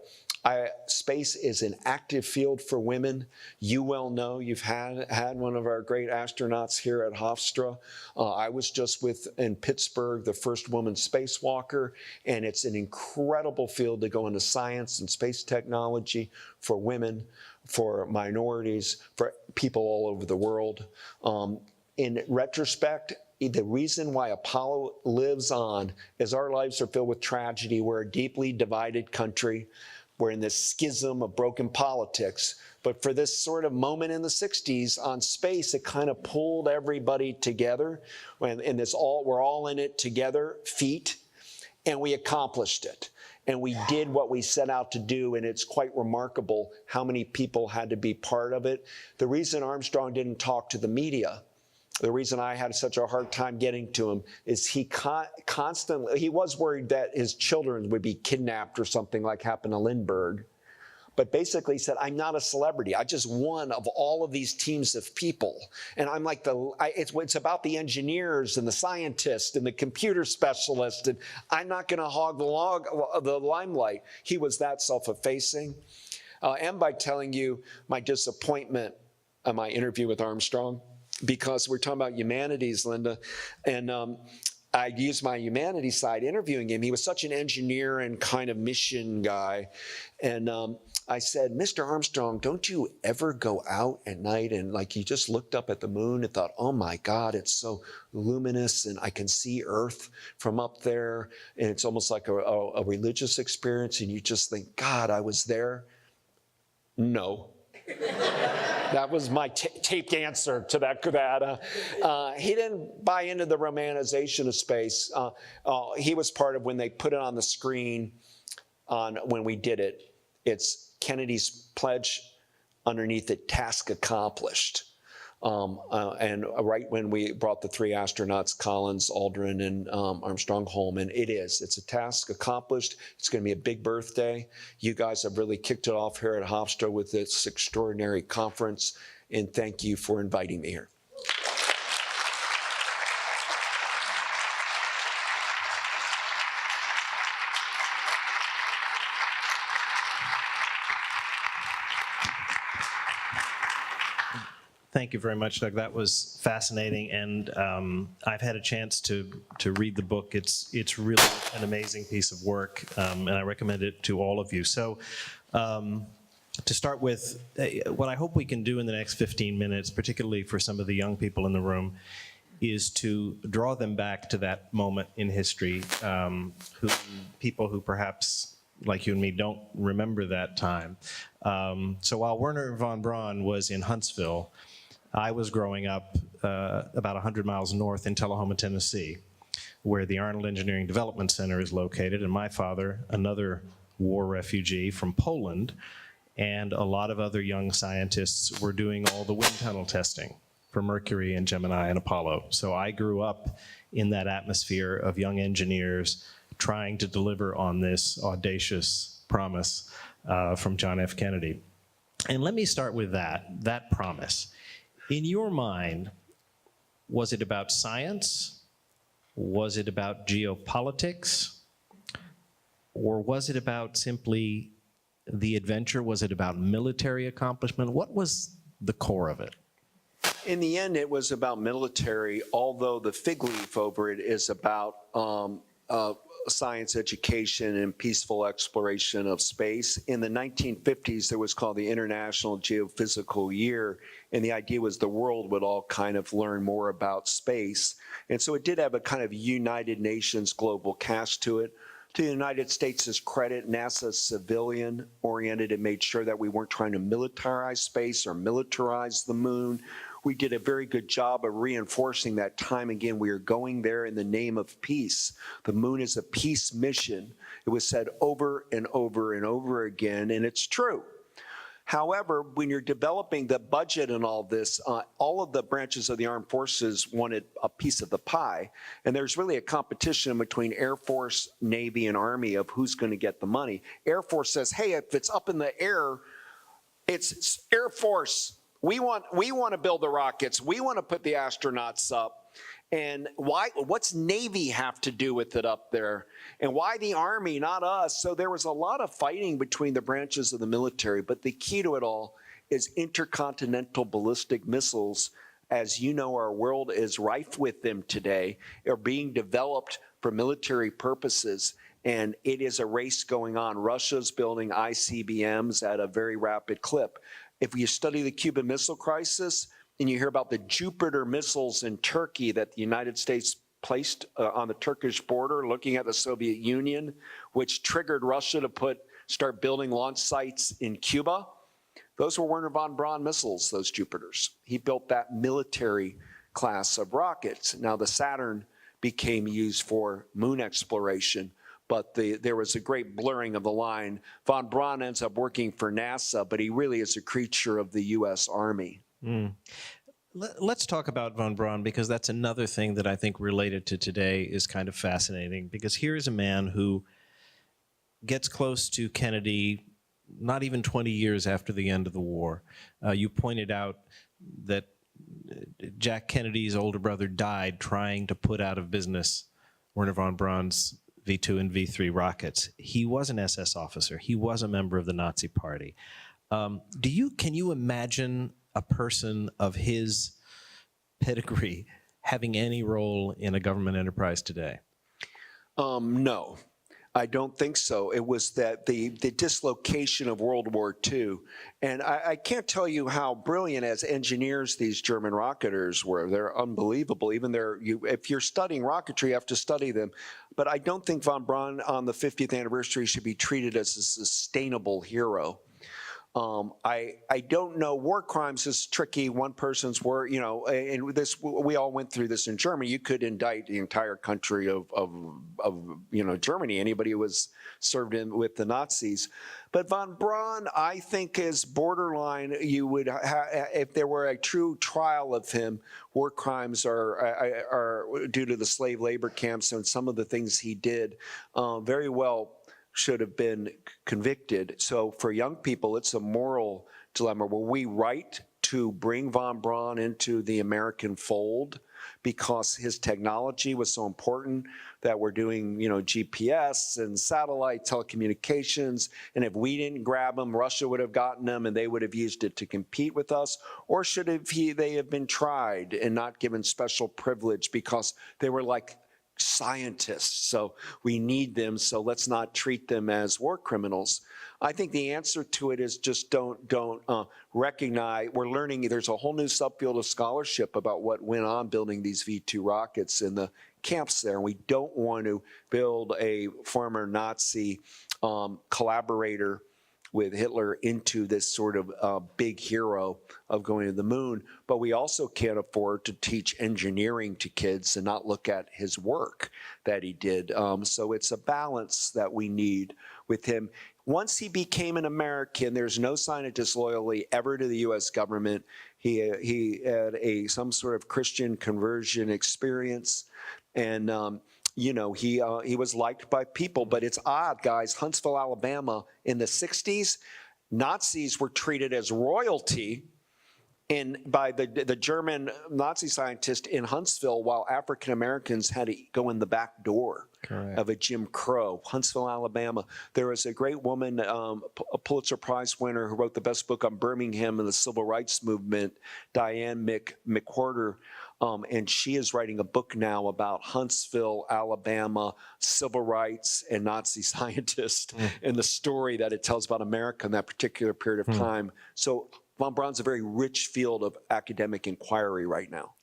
S2: space is an active field for women. You well know, you've had one of our great astronauts here at Hofstra. I was just in Pittsburgh, the first woman spacewalker, and it's an incredible field to go into science and space technology for women, for minorities, for people all over the world. In retrospect, the reason why Apollo lives on is our lives are filled with tragedy. We're a deeply divided country. We're in this schism of broken politics. But for this sort of moment in the 60s on space, it kind of pulled everybody together. And we're all in it together, feet, and we accomplished it. And we did what we set out to do, and it's quite remarkable how many people had to be part of it. The reason Armstrong didn't talk to the media, the reason I had such a hard time getting to him, is he was worried that his children would be kidnapped or something like happened to Lindbergh. But basically he said, I'm not a celebrity. I just one of all of these teams of people. And I'm like, it's about the engineers and the scientists and the computer specialists, and I'm not going to hog the limelight. He was that self-effacing. I'll end by telling you my disappointment in my interview with Armstrong, because we're talking about humanities, Linda, and I used my humanities side interviewing him. He was such an engineer and kind of mission guy. And I said, Mr. Armstrong, don't you ever go out at night and like you just looked up at the moon and thought, oh my God, it's so luminous and I can see Earth from up there. And it's almost like a religious experience. And you just think, God, I was there. No. That was my taped answer to that. He didn't buy into the romanization of space. He was part of when they put it on the screen when we did it. It's Kennedy's pledge underneath it, task accomplished. And right when we brought the three astronauts, Collins, Aldrin, and Armstrong home, and it's a task accomplished. It's going to be a big birthday. You guys have really kicked it off here at Hofstra with this extraordinary conference, and thank you for inviting me here.
S3: Thank you very much, Doug. That was fascinating, and I've had a chance to read the book. It's really an amazing piece of work, and I recommend it to all of you. So, to start with, what I hope we can do in the next 15 minutes, particularly for some of the young people in the room, is to draw them back to that moment in history, people who perhaps, like you and me, don't remember that time. So while Wernher von Braun was in Huntsville, I was growing up about 100 miles north in Tullahoma, Tennessee, where the Arnold Engineering Development Center is located, and my father, another war refugee from Poland, and a lot of other young scientists were doing all the wind tunnel testing for Mercury and Gemini and Apollo. So I grew up in that atmosphere of young engineers trying to deliver on this audacious promise from John F. Kennedy. And let me start with that promise. In your mind, was it about science? Was it about geopolitics? Or was it about simply the adventure? Was it about military accomplishment? What was the core of it?
S2: In the end, it was about military, although the fig leaf over it is about science education and peaceful exploration of space. In the 1950s, there was called the International Geophysical Year, and the idea was the world would all kind of learn more about space. And so it did have a kind of United Nations global cast to it. To the United States' credit, NASA's civilian-oriented and made sure that we weren't trying to militarize space or militarize the moon. We did a very good job of reinforcing that time again. We are going there in the name of peace. The moon is a peace mission. It was said over and over and over again, and it's true. However, when you're developing the budget and all this, all of the branches of the armed forces wanted a piece of the pie. And there's really a competition between Air Force, Navy, and Army of who's going to get the money. Air Force says, hey, if it's up in the air, it's Air Force. We want to build the rockets. We want to put the astronauts up. And why? What's Navy have to do with it up there? And why the Army, not us? So there was a lot of fighting between the branches of the military, but the key to it all is intercontinental ballistic missiles. As you know, our world is rife with them today, are being developed for military purposes, and it is a race going on. Russia's building ICBMs at a very rapid clip. If you study the Cuban Missile Crisis, and you hear about the Jupiter missiles in Turkey that the United States placed on the Turkish border, looking at the Soviet Union, which triggered Russia to start building launch sites in Cuba. Those were Wernher von Braun missiles, those Jupiters. He built that military class of rockets. Now the Saturn became used for moon exploration, but there was a great blurring of the line. Von Braun ends up working for NASA, but he really is a creature of the US Army.
S3: Let's talk about von Braun, because that's another thing that I think related to today is kind of fascinating, because here's a man who gets close to Kennedy not even 20 years after the end of the war. You pointed out that Jack Kennedy's older brother died trying to put out of business Wernher von Braun's V2 and V3 rockets. He was an SS officer. He was a member of the Nazi Party. Can you imagine a person of his pedigree having any role in a government enterprise today?
S2: No, I don't think so. It was that the dislocation of World War II. And I can't tell you how brilliant as engineers these German rocketers were. They're unbelievable. Even if you're studying rocketry, you have to study them. But I don't think von Braun on the 50th anniversary should be treated as a sustainable hero. I don't know. War crimes is tricky. One person's war, and this, we all went through this in Germany. You could indict the entire country of Germany, anybody who was served in with the Nazis. But von Braun, I think, is borderline. You would, if there were a true trial of him, war crimes are due to the slave labor camps and some of the things he did, very well should have been convicted. So for young people, it's a moral dilemma. Were we right to bring von Braun into the American fold because his technology was so important that we're doing, GPS and satellite telecommunications, and if we didn't grab them, Russia would have gotten them and they would have used it to compete with us? Or should they have been tried and not given special privilege because they were like scientists, so we need them, so let's not treat them as war criminals? I think the answer to it is just don't recognize. We're learning there's a whole new subfield of scholarship about what went on building these V2 rockets in the camps there. And we don't want to build a former Nazi collaborator with Hitler into this sort of big hero of going to the moon. But we also can't afford to teach engineering to kids and not look at his work that he did. So it's a balance that we need with him. Once he became an American, there's no sign of disloyalty ever to the U.S. government. He had some sort of Christian conversion experience, and he was liked by people. But it's odd, guys. Huntsville, Alabama, in the '60s, Nazis were treated as royalty by the German Nazi scientist in Huntsville, while African Americans had to go in the back door of a Jim Crow. Huntsville, Alabama. There was a great woman, a Pulitzer Prize winner, who wrote the best book on Birmingham and the civil rights movement, Diane McWhorter. And she is writing a book now about Huntsville, Alabama, civil rights and Nazi scientists, and the story that it tells about America in that particular period of time. So von Braun's a very rich field of academic inquiry right now.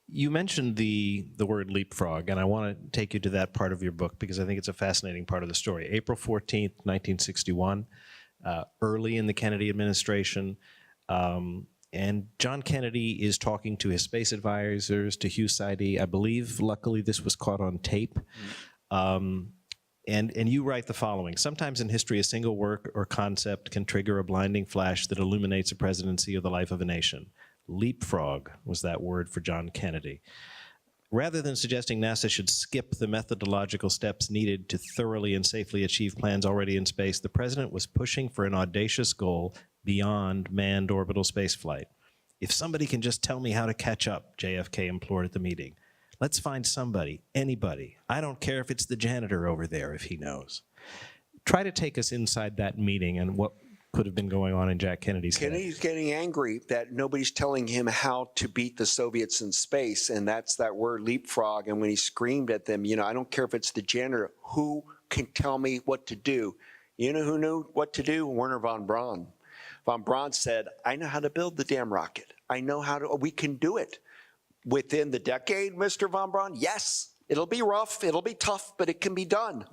S3: You mentioned the word leapfrog, and I want to take you to that part of your book because I think it's a fascinating part of the story. April 14th, 1961, early in the Kennedy administration, and John Kennedy is talking to his space advisors, to Hugh Sidey. I believe, luckily, this was caught on tape. And you write the following: sometimes in history, a single work or concept can trigger a blinding flash that illuminates a presidency or the life of a nation. Leapfrog was that word for John Kennedy. Rather than suggesting NASA should skip the methodological steps needed to thoroughly and safely achieve plans already in space, the president was pushing for an audacious goal beyond manned orbital spaceflight. If somebody can just tell me how to catch up, JFK implored at the meeting. Let's find somebody, anybody. I don't care if it's the janitor over there if he knows. Try to take us inside that meeting and what could have been going on in Jack Kennedy's head.
S2: Kennedy's getting angry that nobody's telling him how to beat the Soviets in space, and that's that word leapfrog. And when he screamed at them, I don't care if it's the janitor, who can tell me what to do? You know who knew what to do? Wernher von Braun. Von Braun said, I know how to build the damn rocket. I know how to, we can do it. Within the decade, Mr. von Braun, yes, it'll be rough, it'll be tough, but it can be done.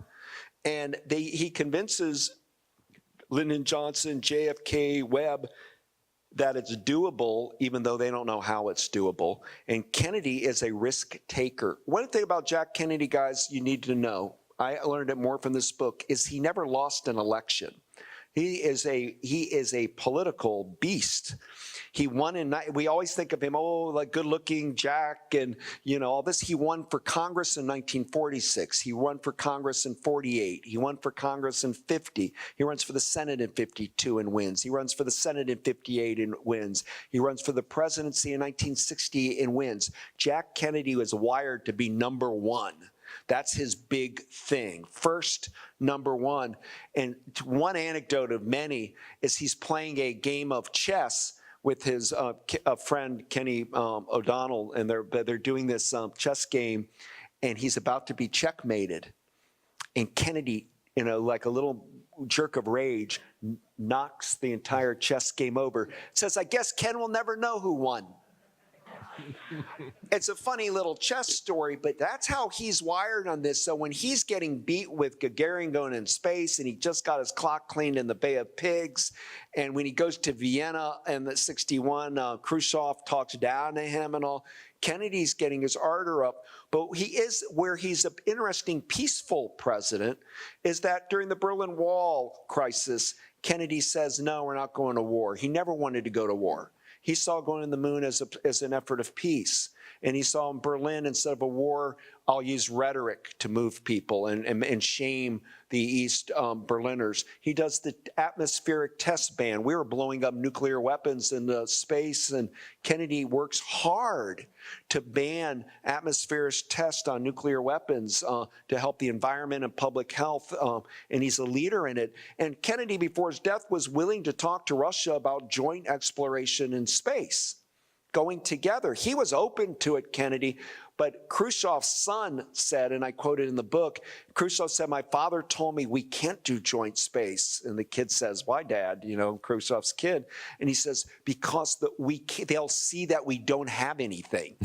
S2: And he convinces Lyndon Johnson, JFK, Webb, that it's doable, even though they don't know how it's doable. And Kennedy is a risk taker. One thing about Jack Kennedy, guys, you need to know, I learned it more from this book, is he never lost an election. He is a political beast. He won we always think of him, like good-looking Jack and, all this. He won for Congress in 1946. He won for Congress in 48. He won for Congress in 50. He runs for the Senate in 52 and wins. He runs for the Senate in 58 and wins. He runs for the presidency in 1960 and wins. Jack Kennedy was wired to be number one. That's his big thing. First, number one. And one anecdote of many is he's playing a game of chess with his friend Kenny O'Donnell, and they're doing this chess game, and he's about to be checkmated. And Kennedy, like a little jerk of rage, knocks the entire chess game over. Says, I guess Ken will never know who won. It's a funny little chess story, but that's how he's wired on this. So when he's getting beat with Gagarin going in space, and he just got his clock cleaned in the Bay of Pigs, and when he goes to Vienna in the 61, Khrushchev talks down to him and all, Kennedy's getting his ardor up. But where he's an interesting, peaceful president, is that during the Berlin Wall crisis, Kennedy says, no, we're not going to war. He never wanted to go to war. He saw going to the moon as an effort of peace. And he saw in Berlin, instead of a war, I'll use rhetoric to move people and shame the East Berliners. He does the atmospheric test ban. We were blowing up nuclear weapons in space, and Kennedy works hard to ban atmospheric tests on nuclear weapons to help the environment and public health, and he's a leader in it. And Kennedy, before his death, was willing to talk to Russia about joint exploration in space, going together. He was open to it, Kennedy, but Khrushchev's son said, and I quote it in the book, Khrushchev said, my father told me we can't do joint space. And the kid says, why, Dad? Khrushchev's kid. And he says, because they'll see that we don't have anything.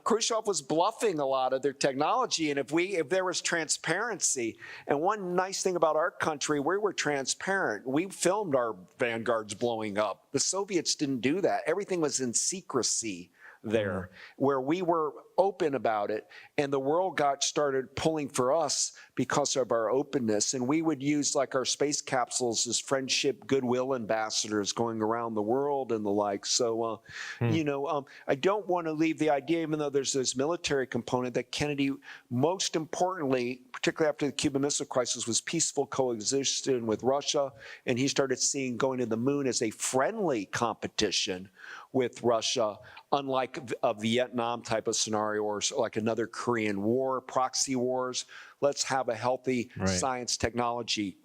S2: Khrushchev was bluffing a lot of their technology, and if there was transparency, and one nice thing about our country, we were transparent. We filmed our vanguards blowing up. The Soviets didn't do that. Everything was in secrecy there, where we were open about it, and the world started pulling for us because of our openness. And we would use like our space capsules as friendship, goodwill ambassadors going around the world and the like. So, I don't want to leave the idea, even though there's this military component, that Kennedy, most importantly, particularly after the Cuban Missile Crisis, was peaceful coexistence with Russia, and he started seeing going to the moon as a friendly competition with Russia, unlike a Vietnam type of scenario or like another Korean War, proxy wars. Let's have a healthy science technology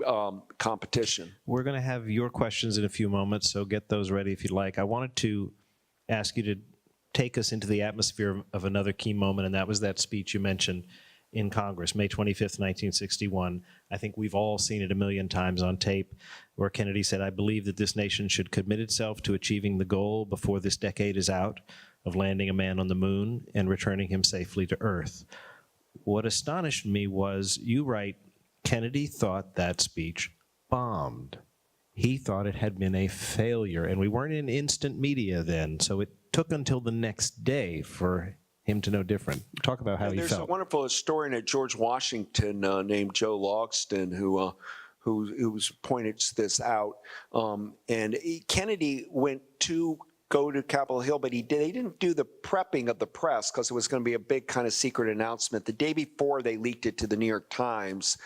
S2: competition.
S3: We're going to have your questions in a few moments, so get those ready if you'd like. I wanted to ask you to take us into the atmosphere of another key moment, and that was that speech you mentioned in Congress, May 25th, 1961. I think we've all seen it a million times on tape, where Kennedy said, "I believe that this nation should commit itself to achieving the goal before this decade is out of landing a man on the moon and returning him safely to Earth." What astonished me was, you write, Kennedy thought that speech bombed. He thought it had been a failure, and we weren't in instant media then, so it took until the next day for him to know different. Talk about how he felt.
S2: There's a wonderful historian at George Washington named Joe Logston who pointed this out. Kennedy went to go to Capitol Hill, but they didn't do the prepping of the press because it was going to be a big kind of secret announcement. The day before, they leaked it to the New York Times.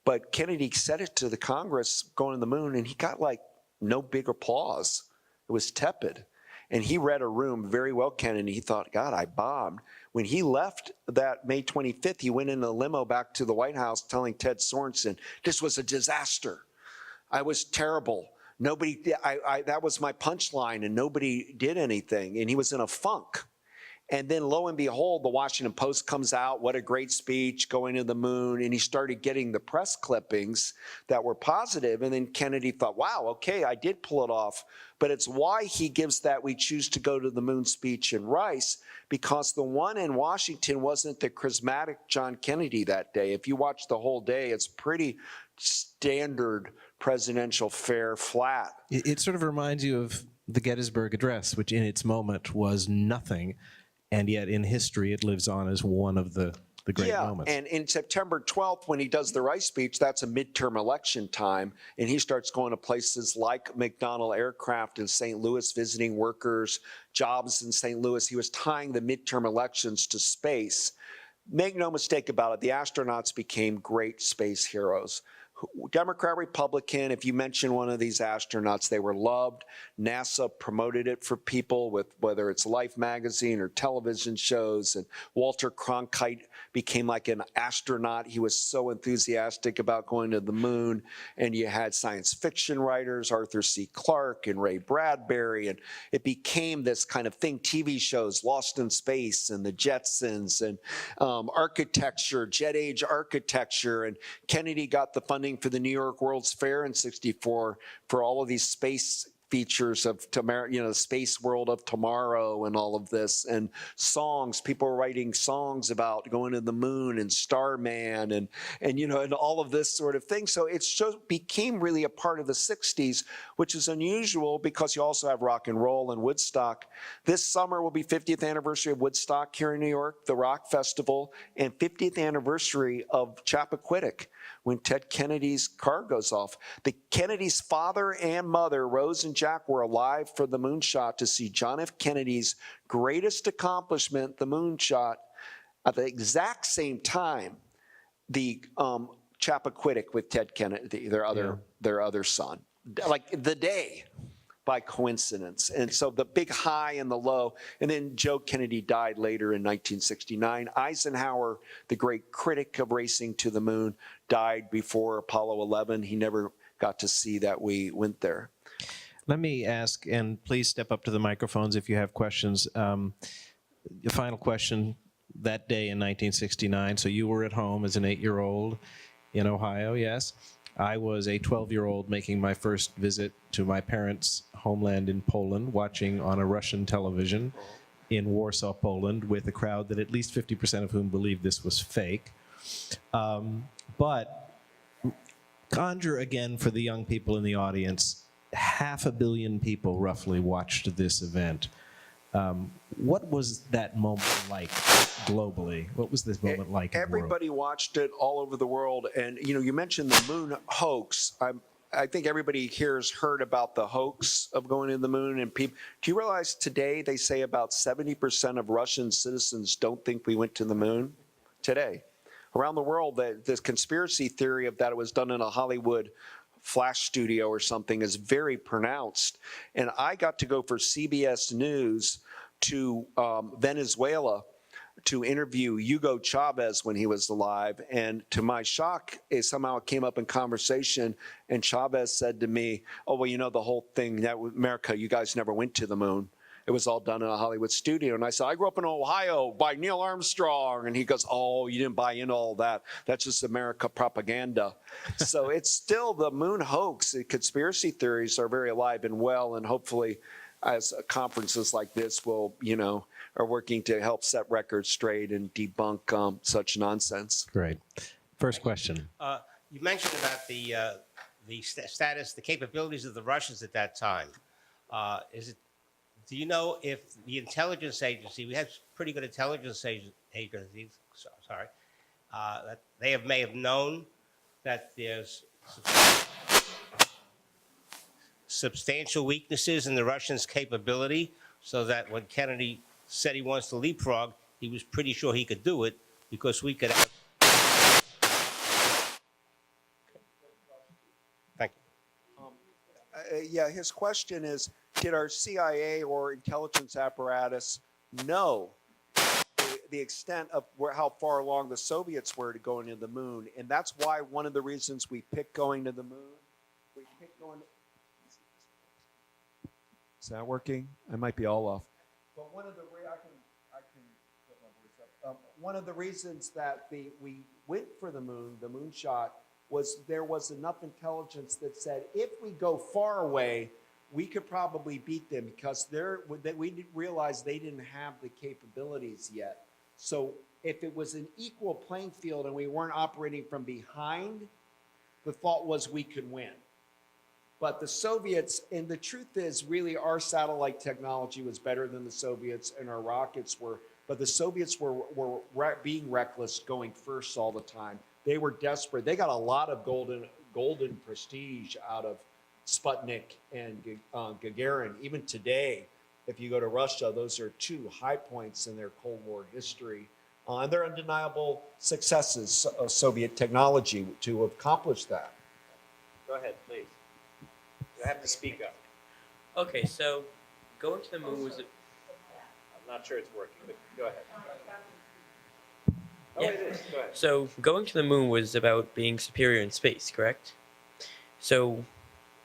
S2: But Kennedy said it to the Congress going to the moon, and he got like no big applause. It was tepid. And he read a room very well, Kennedy. He thought, God, I bombed. When he left that May 25th, he went in a limo back to the White House telling Ted Sorensen, this was a disaster. I was terrible. Nobody, that was my punchline, and nobody did anything. And he was in a funk. And then lo and behold, the Washington Post comes out, what a great speech, going to the moon. And he started getting the press clippings that were positive. And then Kennedy thought, wow, okay, I did pull it off. But it's why he gives that "we choose to go to the moon" speech in Rice, because the one in Washington wasn't the charismatic John Kennedy that day. If you watch the whole day, it's pretty standard presidential fare, flat.
S3: It sort of reminds you of the Gettysburg Address, which in its moment was nothing. And yet in history, it lives on as one of the great moments.
S2: And in September 12th, when he does the Rice speech, that's a midterm election time. And he starts going to places like McDonnell Aircraft in St. Louis, visiting workers, jobs in St. Louis. He was tying the midterm elections to space. Make no mistake about it, the astronauts became great space heroes. Democrat, Republican, if you mention one of these astronauts, they were loved. NASA promoted it for people with whether it's Life magazine or television shows. And Walter Cronkite became like an astronaut. He was so enthusiastic about going to the moon. And you had science fiction writers, Arthur C. Clarke and Ray Bradbury. And it became this kind of thing, TV shows, Lost in Space and the Jetsons, and architecture, jet age architecture. And Kennedy got the funding for the New York World's Fair in '64 for all of these space features of tomorrow, the space world of tomorrow and all of this, and songs. People were writing songs about going to the moon and Starman and all of this sort of thing. So it just became really a part of the '60s, which is unusual because you also have rock and roll and Woodstock. This summer will be 50th anniversary of Woodstock here in New York, the Rock Festival, and 50th anniversary of Chappaquiddick, when Ted Kennedy's car goes off. The Kennedy's father and mother, Rose and Jack, were alive for the Moonshot to see John F. Kennedy's greatest accomplishment, the Moonshot, at the exact same time, the Chappaquiddick with Ted Kennedy, their other son, like the day, by coincidence. And so the big high and the low. And then Joe Kennedy died later in 1969. Eisenhower, the great critic of racing to the moon, died before Apollo 11. He never got to see that we went there.
S3: Let me ask, and please step up to the microphones if you have questions. The final question, that day in 1969, so you were at home as an 8-year-old in Ohio, yes? I was a 12-year-old making my first visit to my parents' homeland in Poland, watching on a Russian television in Warsaw, Poland, with a crowd that at least 50% of whom believed this was fake. But conjure again for the young people in the audience, 500 million people roughly watched this event. What was that moment like? globally? What was this moment like in the world?
S2: Everybody watched it all over the world. And, you mentioned the moon hoax. I think everybody here has heard about the hoax of going to the moon. And do you realize today they say about 70% of Russian citizens don't think we went to the moon? Today. Around the world, this conspiracy theory of that it was done in a Hollywood flash studio or something is very pronounced. And I got to go for CBS News to Venezuela to interview Hugo Chavez when he was alive. And to my shock, somehow it came up in conversation, and Chavez said to me, oh, well, the whole thing, that America, you guys never went to the moon. It was all done in a Hollywood studio. And I said, I grew up in Ohio by Neil Armstrong. And he goes, oh, you didn't buy into all that. That's just America propaganda. So it's still the moon hoax. The conspiracy theories are very alive and well. And hopefully, as conferences like this will, are working to help set records straight and debunk such nonsense.
S3: Great. First question.
S4: You mentioned about the status, the capabilities of the Russians at that time. Do you know if the intelligence agency, we have pretty good intelligence agencies, that they may have known that there's substantial weaknesses in the Russians' capability, so that when Kennedy said he wants to leapfrog, he was pretty sure he could do it because we could have. Thank you.
S2: Yeah, his question is, did our CIA or intelligence apparatus know the extent of how far along the Soviets were to going to the moon? And that's why one of the reasons we picked going to the moon, is that working? I might be all off. But one of the one of the reasons that we went for the moon, the moonshot, was there was enough intelligence that said if we go far away, we could probably beat them, because we didn't realize they didn't have the capabilities yet. So if it was an equal playing field and we weren't operating from behind, the thought was we could win. But the Soviets, and the truth is really our satellite technology was better than the Soviets, and our rockets were, but the Soviets were being reckless, going first all the time. They were desperate. They got a lot of golden prestige out of Sputnik and Gagarin. Even today, if you go to Russia, those are two high points in their Cold War history. And they're undeniable successes of Soviet technology to accomplish that.
S5: Go ahead, please. You have to speak up.
S6: Okay, so going to the moon was.
S5: I'm not sure it's working, but go ahead. Oh,
S6: Yeah.
S5: it is. Go ahead.
S6: So going to the moon was about being superior in space, correct? So,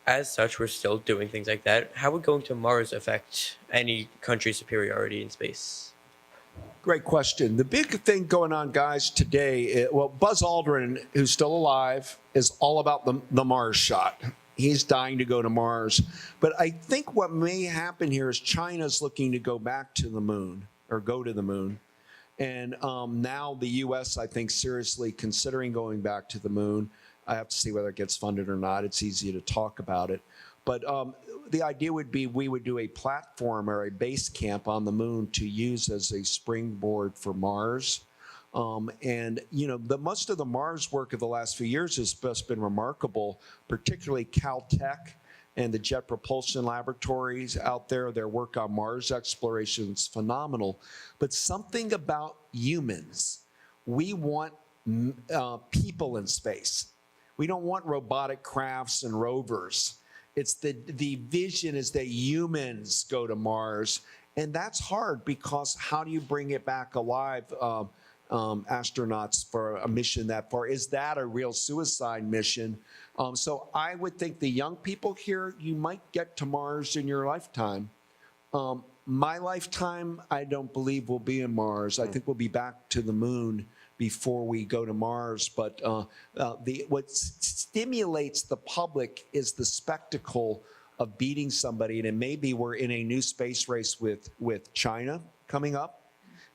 S6: as such, we're still doing things like that. How would going to Mars affect any country's superiority in space?
S2: Great question. The big thing going on, guys, today, Buzz Aldrin, who's still alive, is all about the Mars shot. He's dying to go to Mars. But I think what may happen here is China's looking to go back to the moon, or go to the moon. And now the U.S., I think, seriously considering going back to the moon. I have to see whether it gets funded or not. It's easy to talk about it. But the idea would be we would do a platform or a base camp on the moon to use as a springboard for Mars. And, most of the Mars work of the last few years has just been remarkable, particularly Caltech and the Jet Propulsion Laboratories out there. Their work on Mars exploration is phenomenal. But something about humans, we want people in space. We don't want robotic crafts and rovers. It's the vision is that humans go to Mars. And that's hard, because how do you bring it back alive, astronauts, for a mission that far? Is that a real suicide mission? So I would think the young people here, you might get to Mars in your lifetime. My lifetime, I don't believe we'll be in Mars. I think we'll be back to the moon before we go to Mars. But what stimulates the public is the spectacle of beating somebody. And it may be we're in a new space race with China coming up.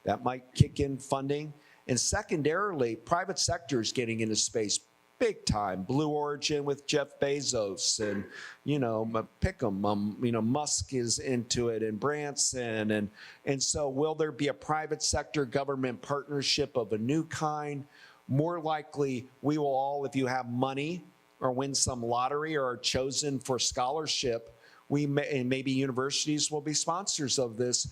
S2: That might kick in funding. And secondarily, private sector is getting into space big time. Blue Origin with Jeff Bezos and, pick 'em, Musk is into it and Branson. And so will there be a private sector government partnership of a new kind? More likely, we will all, if you have money or win some lottery or are chosen for scholarship, and maybe universities will be sponsors of this.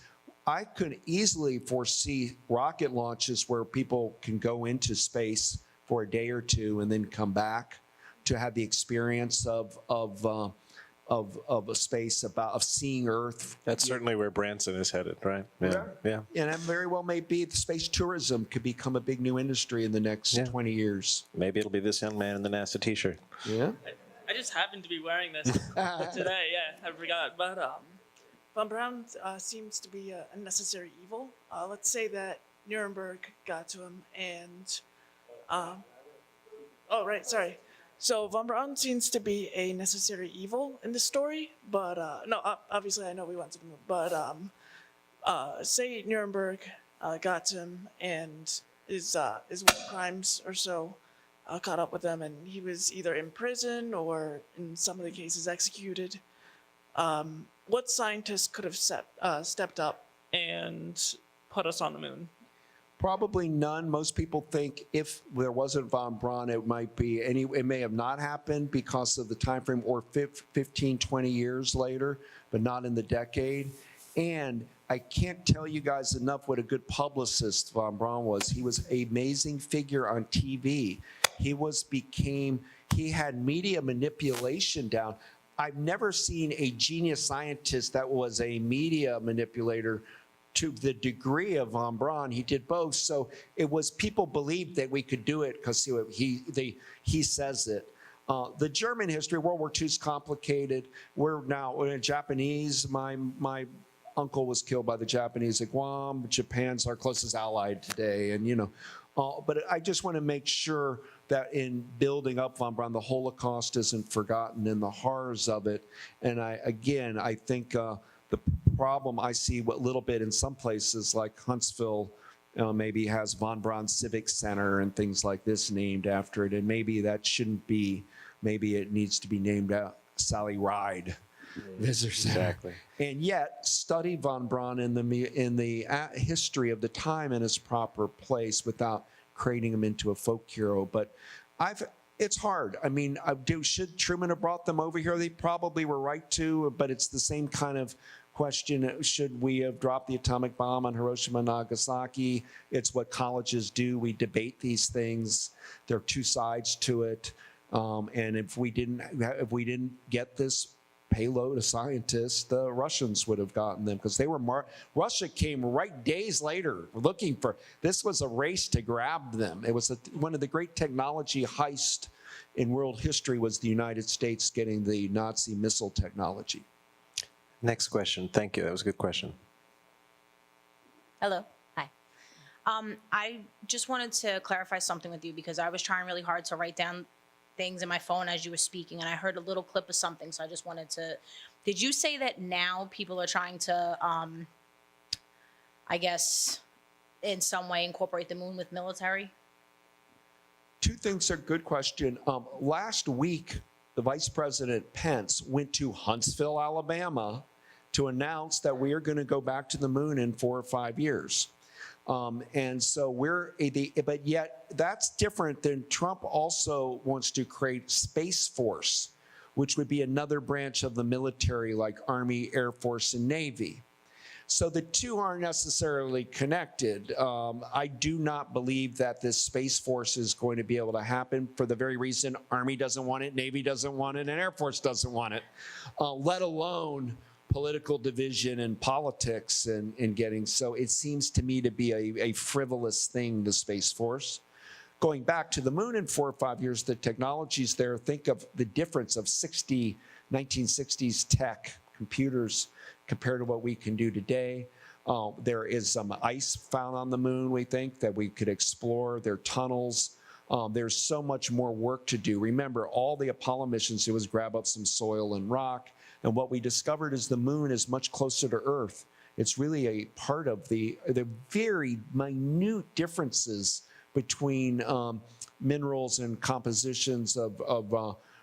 S2: I could easily foresee rocket launches where people can go into space for a day or two and then come back to have the experience of a space of seeing Earth.
S3: That's certainly where Branson is headed, right? Yeah.
S2: And that very well may be space tourism could become a big new industry in the next 20 years.
S3: Maybe it'll be this young man in the NASA T-shirt.
S2: Yeah.
S7: I just happened to be wearing this today. Yeah, I forgot. But von Braun seems to be a necessary evil. Let's say that Nuremberg got to him and... oh, right, sorry. So von Braun seems to be a necessary evil in this story, but no, obviously I know we went to the moon, but say Nuremberg got to him and his war crimes or so caught up with him, and he was either in prison or in some of the cases executed. What scientist could have stepped up and put us on the moon?
S2: Probably none. Most people think if there wasn't von Braun, it may have not happened because of the time frame, or 15, 20 years later, but not in the decade. And I can't tell you guys enough what a good publicist von Braun was. He was an amazing figure on TV. He had media manipulation down. I've never seen a genius scientist that was a media manipulator to the degree of von Braun. He did both. So it was, people believed that we could do it because he says it. The German history, World War II is complicated. We're Japanese. My uncle was killed by the Japanese at Guam. Japan's our closest ally today. And, but I just want to make sure that in building up von Braun, the Holocaust isn't forgotten and the horrors of it. And I think the problem I see a little bit in some places like Huntsville maybe has Von Braun Civic Center and things like this named after it. And maybe that shouldn't be, maybe it needs to be named Sally Ride.
S3: Exactly.
S2: And yet, study von Braun in the history of the time in his proper place without creating him into a folk hero. But it's hard. I mean, should Truman have brought them over here? They probably were right to, but it's the same kind of question. Should we have dropped the atomic bomb on Hiroshima and Nagasaki? It's what colleges do. We debate these things. There are two sides to it. And if we didn't get this payload of scientists, the Russians would have gotten them because they were Russia came right days later looking for. This was a race to grab them. It was one of the great technology heists in world history was the United States getting the Nazi missile technology.
S3: Next question. Thank you. That was a good question.
S8: Hello. Hi. I just wanted to clarify something with you because I was trying really hard to write down things in my phone as you were speaking, and I heard a little clip of something, so I just wanted to... Did you say that now people are trying to, I guess, in some way incorporate the moon with military?
S2: Two things are good question. Last week, the Vice President Pence went to Huntsville, Alabama, to announce that we are going to go back to the moon in 4 or 5 years. And so but yet that's different than Trump also wants to create Space Force, which would be another branch of the military like Army, Air Force, and Navy. So the two aren't necessarily connected. I do not believe that this Space Force is going to be able to happen for the very reason Army doesn't want it, Navy doesn't want it, and Air Force doesn't want it, let alone political division and politics and getting, so it seems to me to be a frivolous thing, the Space Force. Going back to the moon in 4 or 5 years, the technology's there. Think of the difference of 1960s tech, computers, compared to what we can do today. There is some ice found on the moon, we think, that we could explore. There are tunnels. There's so much more work to do. Remember, all the Apollo missions, it was grab up some soil and rock. And what we discovered is the moon is much closer to Earth. It's really a part of the very minute differences between minerals and compositions of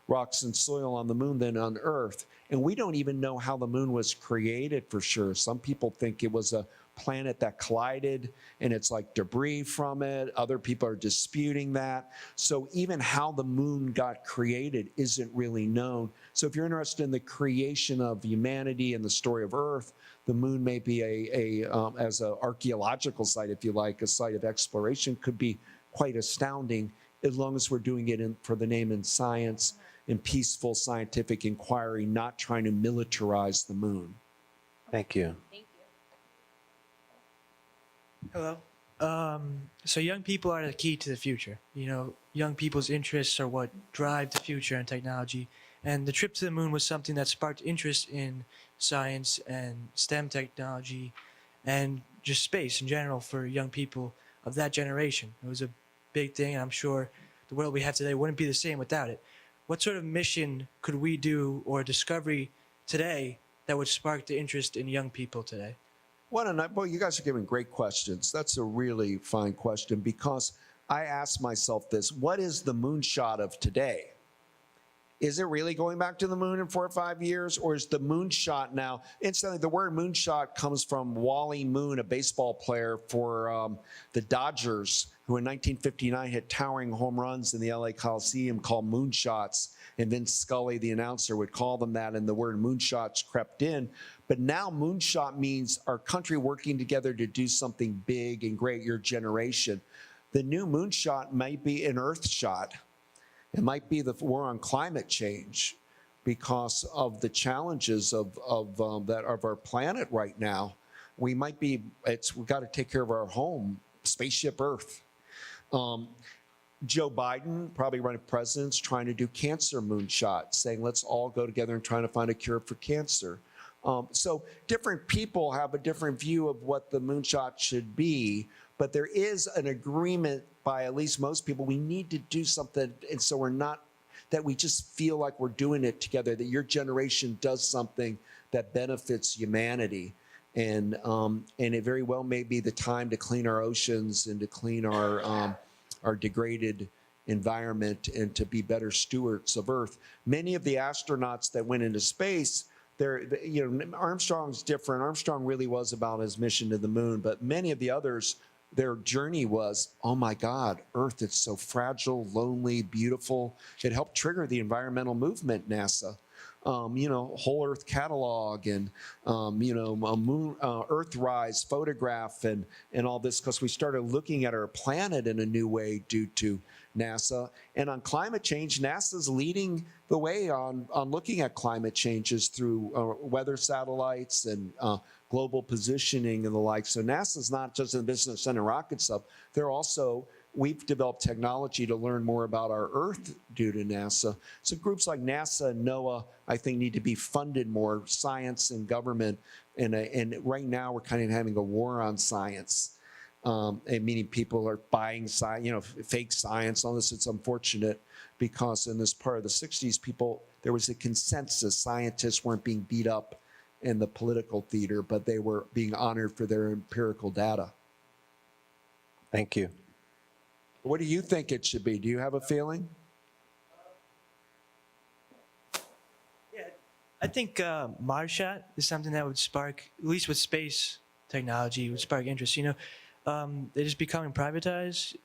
S2: rocks and soil on the moon than on Earth. And we don't even know how the moon was created for sure. Some people think it was a planet that collided and it's like debris from it. Other people are disputing that. So even how the moon got created isn't really known. So if you're interested in the creation of humanity and the story of Earth, the moon may be as an archaeological site, if you like, a site of exploration, could be quite astounding as long as we're doing it for the name in science and peaceful scientific inquiry, not trying to militarize the moon.
S5: Thank you.
S8: Thank you.
S9: Hello. So young people are the key to the future. You know, young people's interests are what drive the future in technology. And the trip to the moon was something that sparked interest in science and STEM technology and just space in general for young people of that generation. It was a big thing, and I'm sure the world we have today wouldn't be the same without it. What sort of mission could we do or discovery today that would spark the interest in young people today?
S2: Well, you guys are giving great questions. That's a really fine question because I asked myself this: what is the moonshot of today? Is it really going back to the moon in 4 or 5 years, or is the moonshot now? Incidentally, the word moonshot comes from Wally Moon, a baseball player for the Dodgers, who in 1959 hit towering home runs in the LA Coliseum called moonshots. And Vince Scully, the announcer, would call them that, and the word moonshots crept in. But now moonshot means our country working together to do something big and great, your generation. The new moonshot might be an earth shot. It might be the war on climate change because of the challenges of our planet right now. We might be, we've got to take care of our home, spaceship Earth. Joe Biden, probably running president's trying to do cancer moonshot, saying let's all go together and trying to find a cure for cancer. So different people have a different view of what the moonshot should be, but there is an agreement by at least most people, we need to do something, and so we're not, that we just feel like we're doing it together, that your generation does something that benefits humanity. And it very well may be the time to clean our oceans and to clean our degraded environment and to be better stewards of Earth. Many of the astronauts that went into space, Armstrong's different. Armstrong really was about his mission to the moon, but many of the others, their journey was, oh my God, Earth, it's so fragile, lonely, beautiful. It helped trigger the environmental movement, NASA. Whole Earth catalog and, a moon, Earthrise photograph and all this, because we started looking at our planet in a new way due to NASA. And on climate change, NASA's leading the way on looking at climate changes through weather satellites and global positioning and the like. So NASA's not just in the business of sending rockets up. We've developed technology to learn more about our Earth due to NASA. So groups like NASA and NOAA, I think, need to be funded more, science and government. And right now we're kind of having a war on science. Meaning people are buying science, fake science, all this. It's unfortunate because in this part of the 60s, there was a consensus. Scientists weren't being beat up in the political theater, but they were being honored for their empirical data.
S5: Thank you.
S2: What do you think it should be? Do you have a feeling?
S9: Yeah, I think Moonshot is something that would spark, at least with space technology, would spark interest. It is becoming privatized.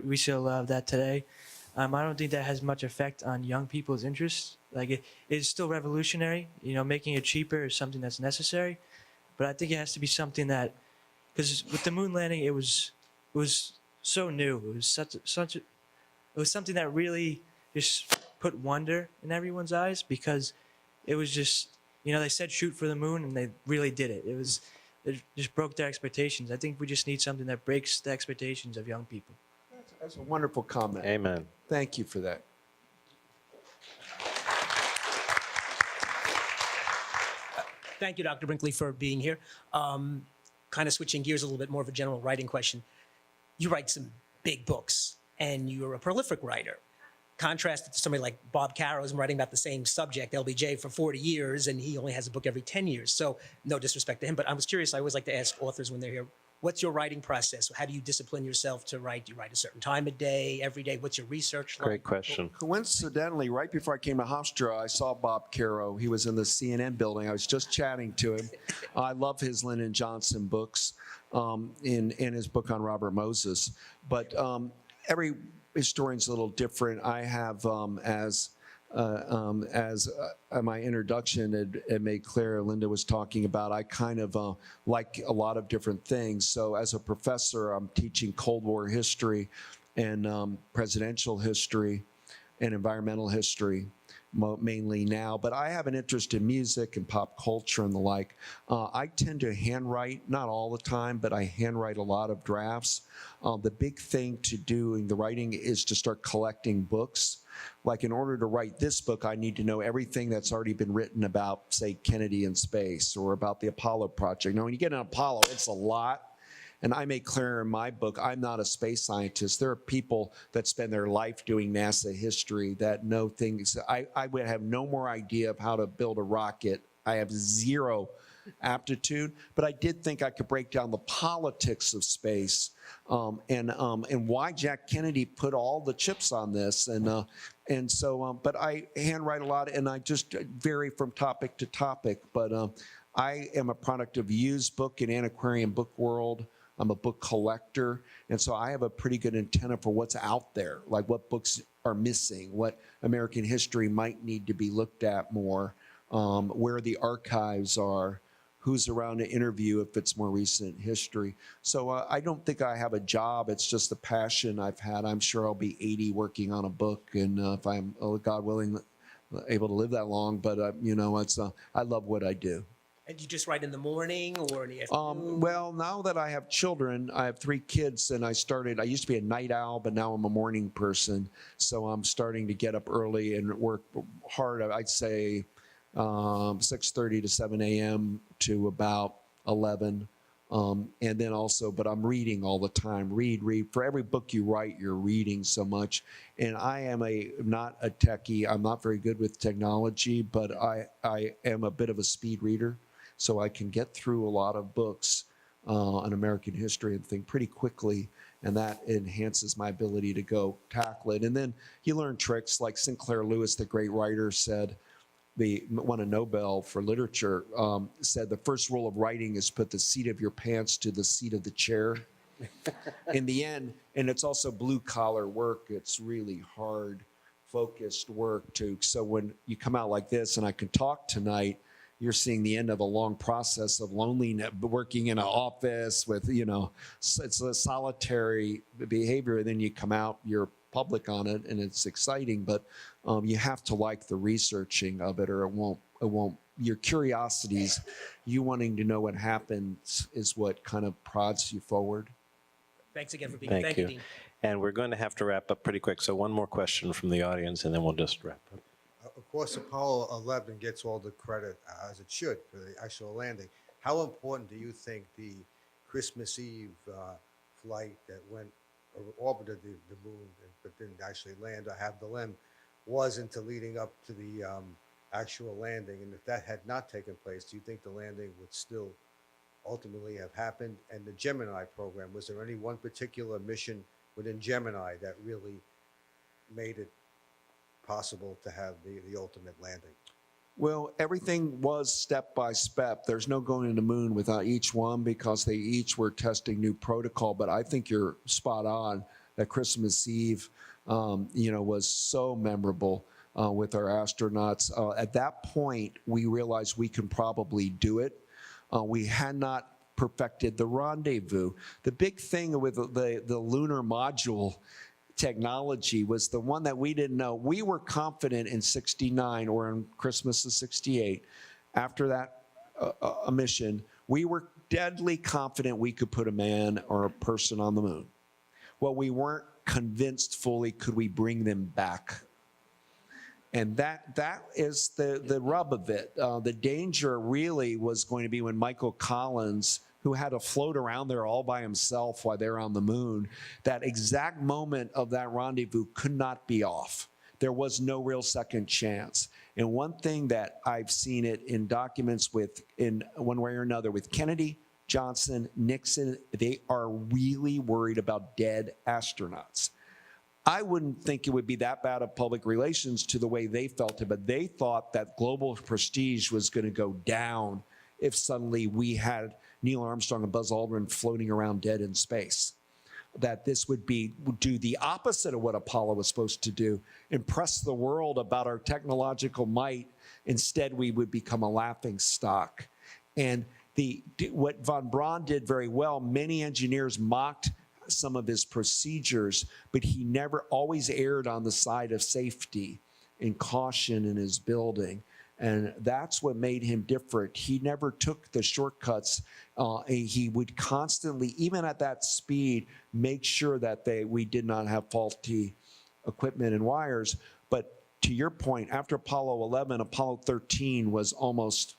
S9: We see a lot of that today. I don't think that has much effect on young people's interests. Like it is still revolutionary. Making it cheaper is something that's necessary, but I think it has to be something that, because with the moon landing, it was so new. It was it was something that really just put wonder in everyone's eyes because it was just, they said shoot for the moon and they really did it. It just broke their expectations. I think we just need something that breaks the expectations of young people.
S2: That's a wonderful comment.
S5: Amen.
S2: Thank you for that.
S10: Thank you, Dr. Brinkley, for being here. Kind of switching gears a little bit, more of a general writing question. You write some big books, and you're a prolific writer. Contrasted to somebody like Bob Caro, who's writing about the same subject, LBJ, for 40 years, and he only has a book every 10 years. So no disrespect to him, but I was curious, I always like to ask authors when they're here, What's your writing process? How do you discipline yourself to write? Do you write a certain time of day, every day? What's your research like?
S3: Great question.
S2: Coincidentally, right before I came to Hofstra, I saw Bob Caro. He was in the CNN building. I was just chatting to him. I love his Lyndon Johnson books, in his book on Robert Moses. But every historian's a little different. I have, as my introduction had made clear, Linda was talking about, I kind of like a lot of different things. So as a professor, I'm teaching Cold War history and presidential history and environmental history mainly now, but I have an interest in music and pop culture and the like. I tend to handwrite, not all the time, but I handwrite a lot of drafts. The big thing to doing the writing is to start collecting books. Like in order to write this book, I need to know everything that's already been written about, say, Kennedy in space or about the Apollo project. Now, when you get an Apollo, it's a lot. And I make clear in my book, I'm not a space scientist. There are people that spend their life doing NASA history that know things. I would have no more idea of how to build a rocket. I have zero aptitude, but I did think I could break down the politics of space and why Jack Kennedy put all the chips on this. And so, but I handwrite a lot and I just vary from topic to topic. But I am a product of used book and antiquarian book world. I'm a book collector, and so I have a pretty good antenna for what's out there, like what books are missing, what American history might need to be looked at more, where the archives are, who's around to interview if it's more recent history. So I don't think I have a job. It's just a passion I've had. I'm sure I'll be 80 working on a book, and if I'm, God willing, able to live that long, but you know, I love what I do.
S10: And you just write in the morning or in the afternoon?
S2: Well, now that I have children, I have 3 kids, and I used to be a night owl, but now I'm a morning person. So I'm starting to get up early and work hard. I'd say 6:30 to 7 a.m. to about 11. And then also, but I'm reading all the time. Read. For every book you write, you're reading so much. And I am not a techie. I'm not very good with technology, but I am a bit of a speed reader. So I can get through a lot of books on American history and think pretty quickly, and that enhances my ability to go tackle it. And then you learn tricks like Sinclair Lewis, the great writer, said, won a Nobel for literature, said the first rule of writing is put the seat of your pants to the seat of the chair. In the end, and it's also blue collar work, it's really hard, focused work too. So when you come out like this and I can talk tonight, you're seeing the end of a long process of loneliness, working in an office with, you know, it's a solitary behavior. And then you come out, you're public on it, and it's exciting. But you have to like the researching of it, or it won't. Your curiosities, you wanting to know what happens, is what kind of prods you forward.
S10: Thanks again for being here. Thank you, Dean.
S3: And we're going to have to wrap up pretty quick. So one more question from the audience, and then we'll just wrap up.
S11: Of course, Apollo 11 gets all the credit, as it should, for the actual landing. How important do you think the Christmas Eve flight that orbited the moon but didn't actually land or have the limb was into leading up to the actual landing? And if that had not taken place, do you think the landing would still ultimately have happened? And the Gemini program, was there any one particular mission within Gemini that really made it possible to have the ultimate landing?
S2: Well, everything was step by step. There's no going to the moon without each one, because they each were testing new protocol. But I think you're spot on that Christmas Eve, was so memorable with our astronauts. At that point, we realized we can probably do it. We had not perfected the rendezvous. The big thing with the lunar module technology was the one that we didn't know. We were confident in 69 or in Christmas of 68. After that mission, we were deadly confident we could put a man or a person on the moon. Well, we weren't convinced fully could we bring them back. And that is the rub of it. The danger really was going to be when Michael Collins, who had to float around there all by himself while they're on the moon, that exact moment of that rendezvous could not be off. There was no real second chance. And one thing that I've seen it in documents in one way or another with Kennedy, Johnson, Nixon, they are really worried about dead astronauts. I wouldn't think it would be that bad of public relations to the way they felt it, but they thought that global prestige was going to go down if suddenly we had Neil Armstrong and Buzz Aldrin floating around dead in space. That this would do the opposite of what Apollo was supposed to do, impress the world about our technological might. Instead, we would become a laughing stock. And what von Braun did very well, many engineers mocked some of his procedures, but he never always erred on the side of safety and caution in his building. And that's what made him different. He never took the shortcuts. He would constantly, even at that speed, make sure that we did not have faulty equipment and wires. But to your point, after Apollo 11, Apollo 13 was almost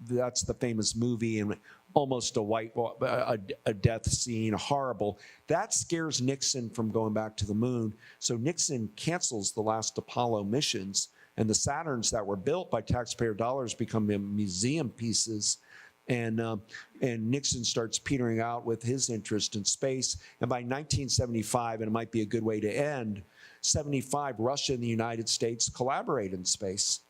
S2: that's the famous movie, and almost a death scene, horrible. That scares Nixon from going back to the moon. So Nixon cancels the last Apollo missions, and the Saturns that were built by taxpayer dollars become museum pieces. And Nixon starts petering out with his interest in space. And by 1975, and it might be a good way to end, 75, Russia and the United States collaborate in space.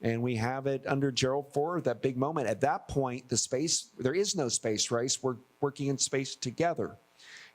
S2: And we have it under Gerald Ford, that big moment. At that point, there is no space race. We're working in space together.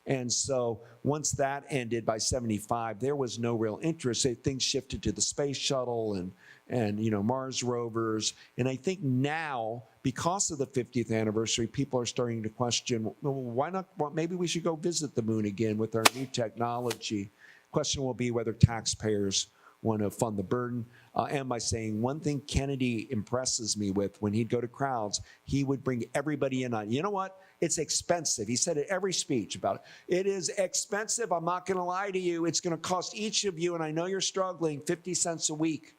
S2: And so once that ended by 75, there was no real interest. Things shifted to the space shuttle and Mars rovers. And I think now, because of the 50th anniversary, people are starting to question, well, why not? Well, maybe we should go visit the moon again with our new technology. Question will be whether taxpayers want to fund the burden. And by saying one thing Kennedy impresses me with, when he'd go to crowds, he would bring everybody in on, you know what? It's expensive. He said it every speech about it. It is expensive. I'm not going to lie to you. It's going to cost each of you, and I know you're struggling, 50 cents a week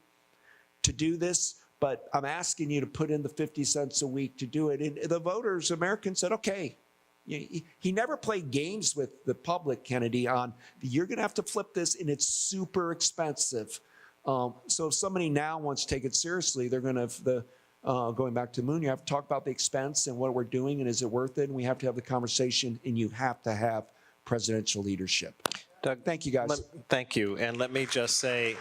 S2: to do this, but I'm asking you to put in the 50 cents a week to do it. And the voters, Americans said, okay. He never played games with the public, Kennedy, on you're going to have to flip this, and it's super expensive. So if somebody now wants to take it seriously, they're going to going back to the moon, you have to talk about the expense and what we're doing, and is it worth it? And we have to have the conversation, and you have to have presidential leadership.
S3: Doug,
S2: thank you, guys.
S3: Thank you. And let me just say,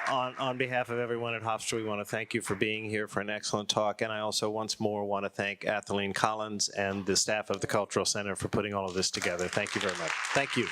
S3: on behalf of everyone at Hofstra, we want to thank you for being here for an excellent talk. And I also once more want to thank Kathleen Collins and the staff of the Cultural Center for putting all of this together. Thank you very much. Thank you.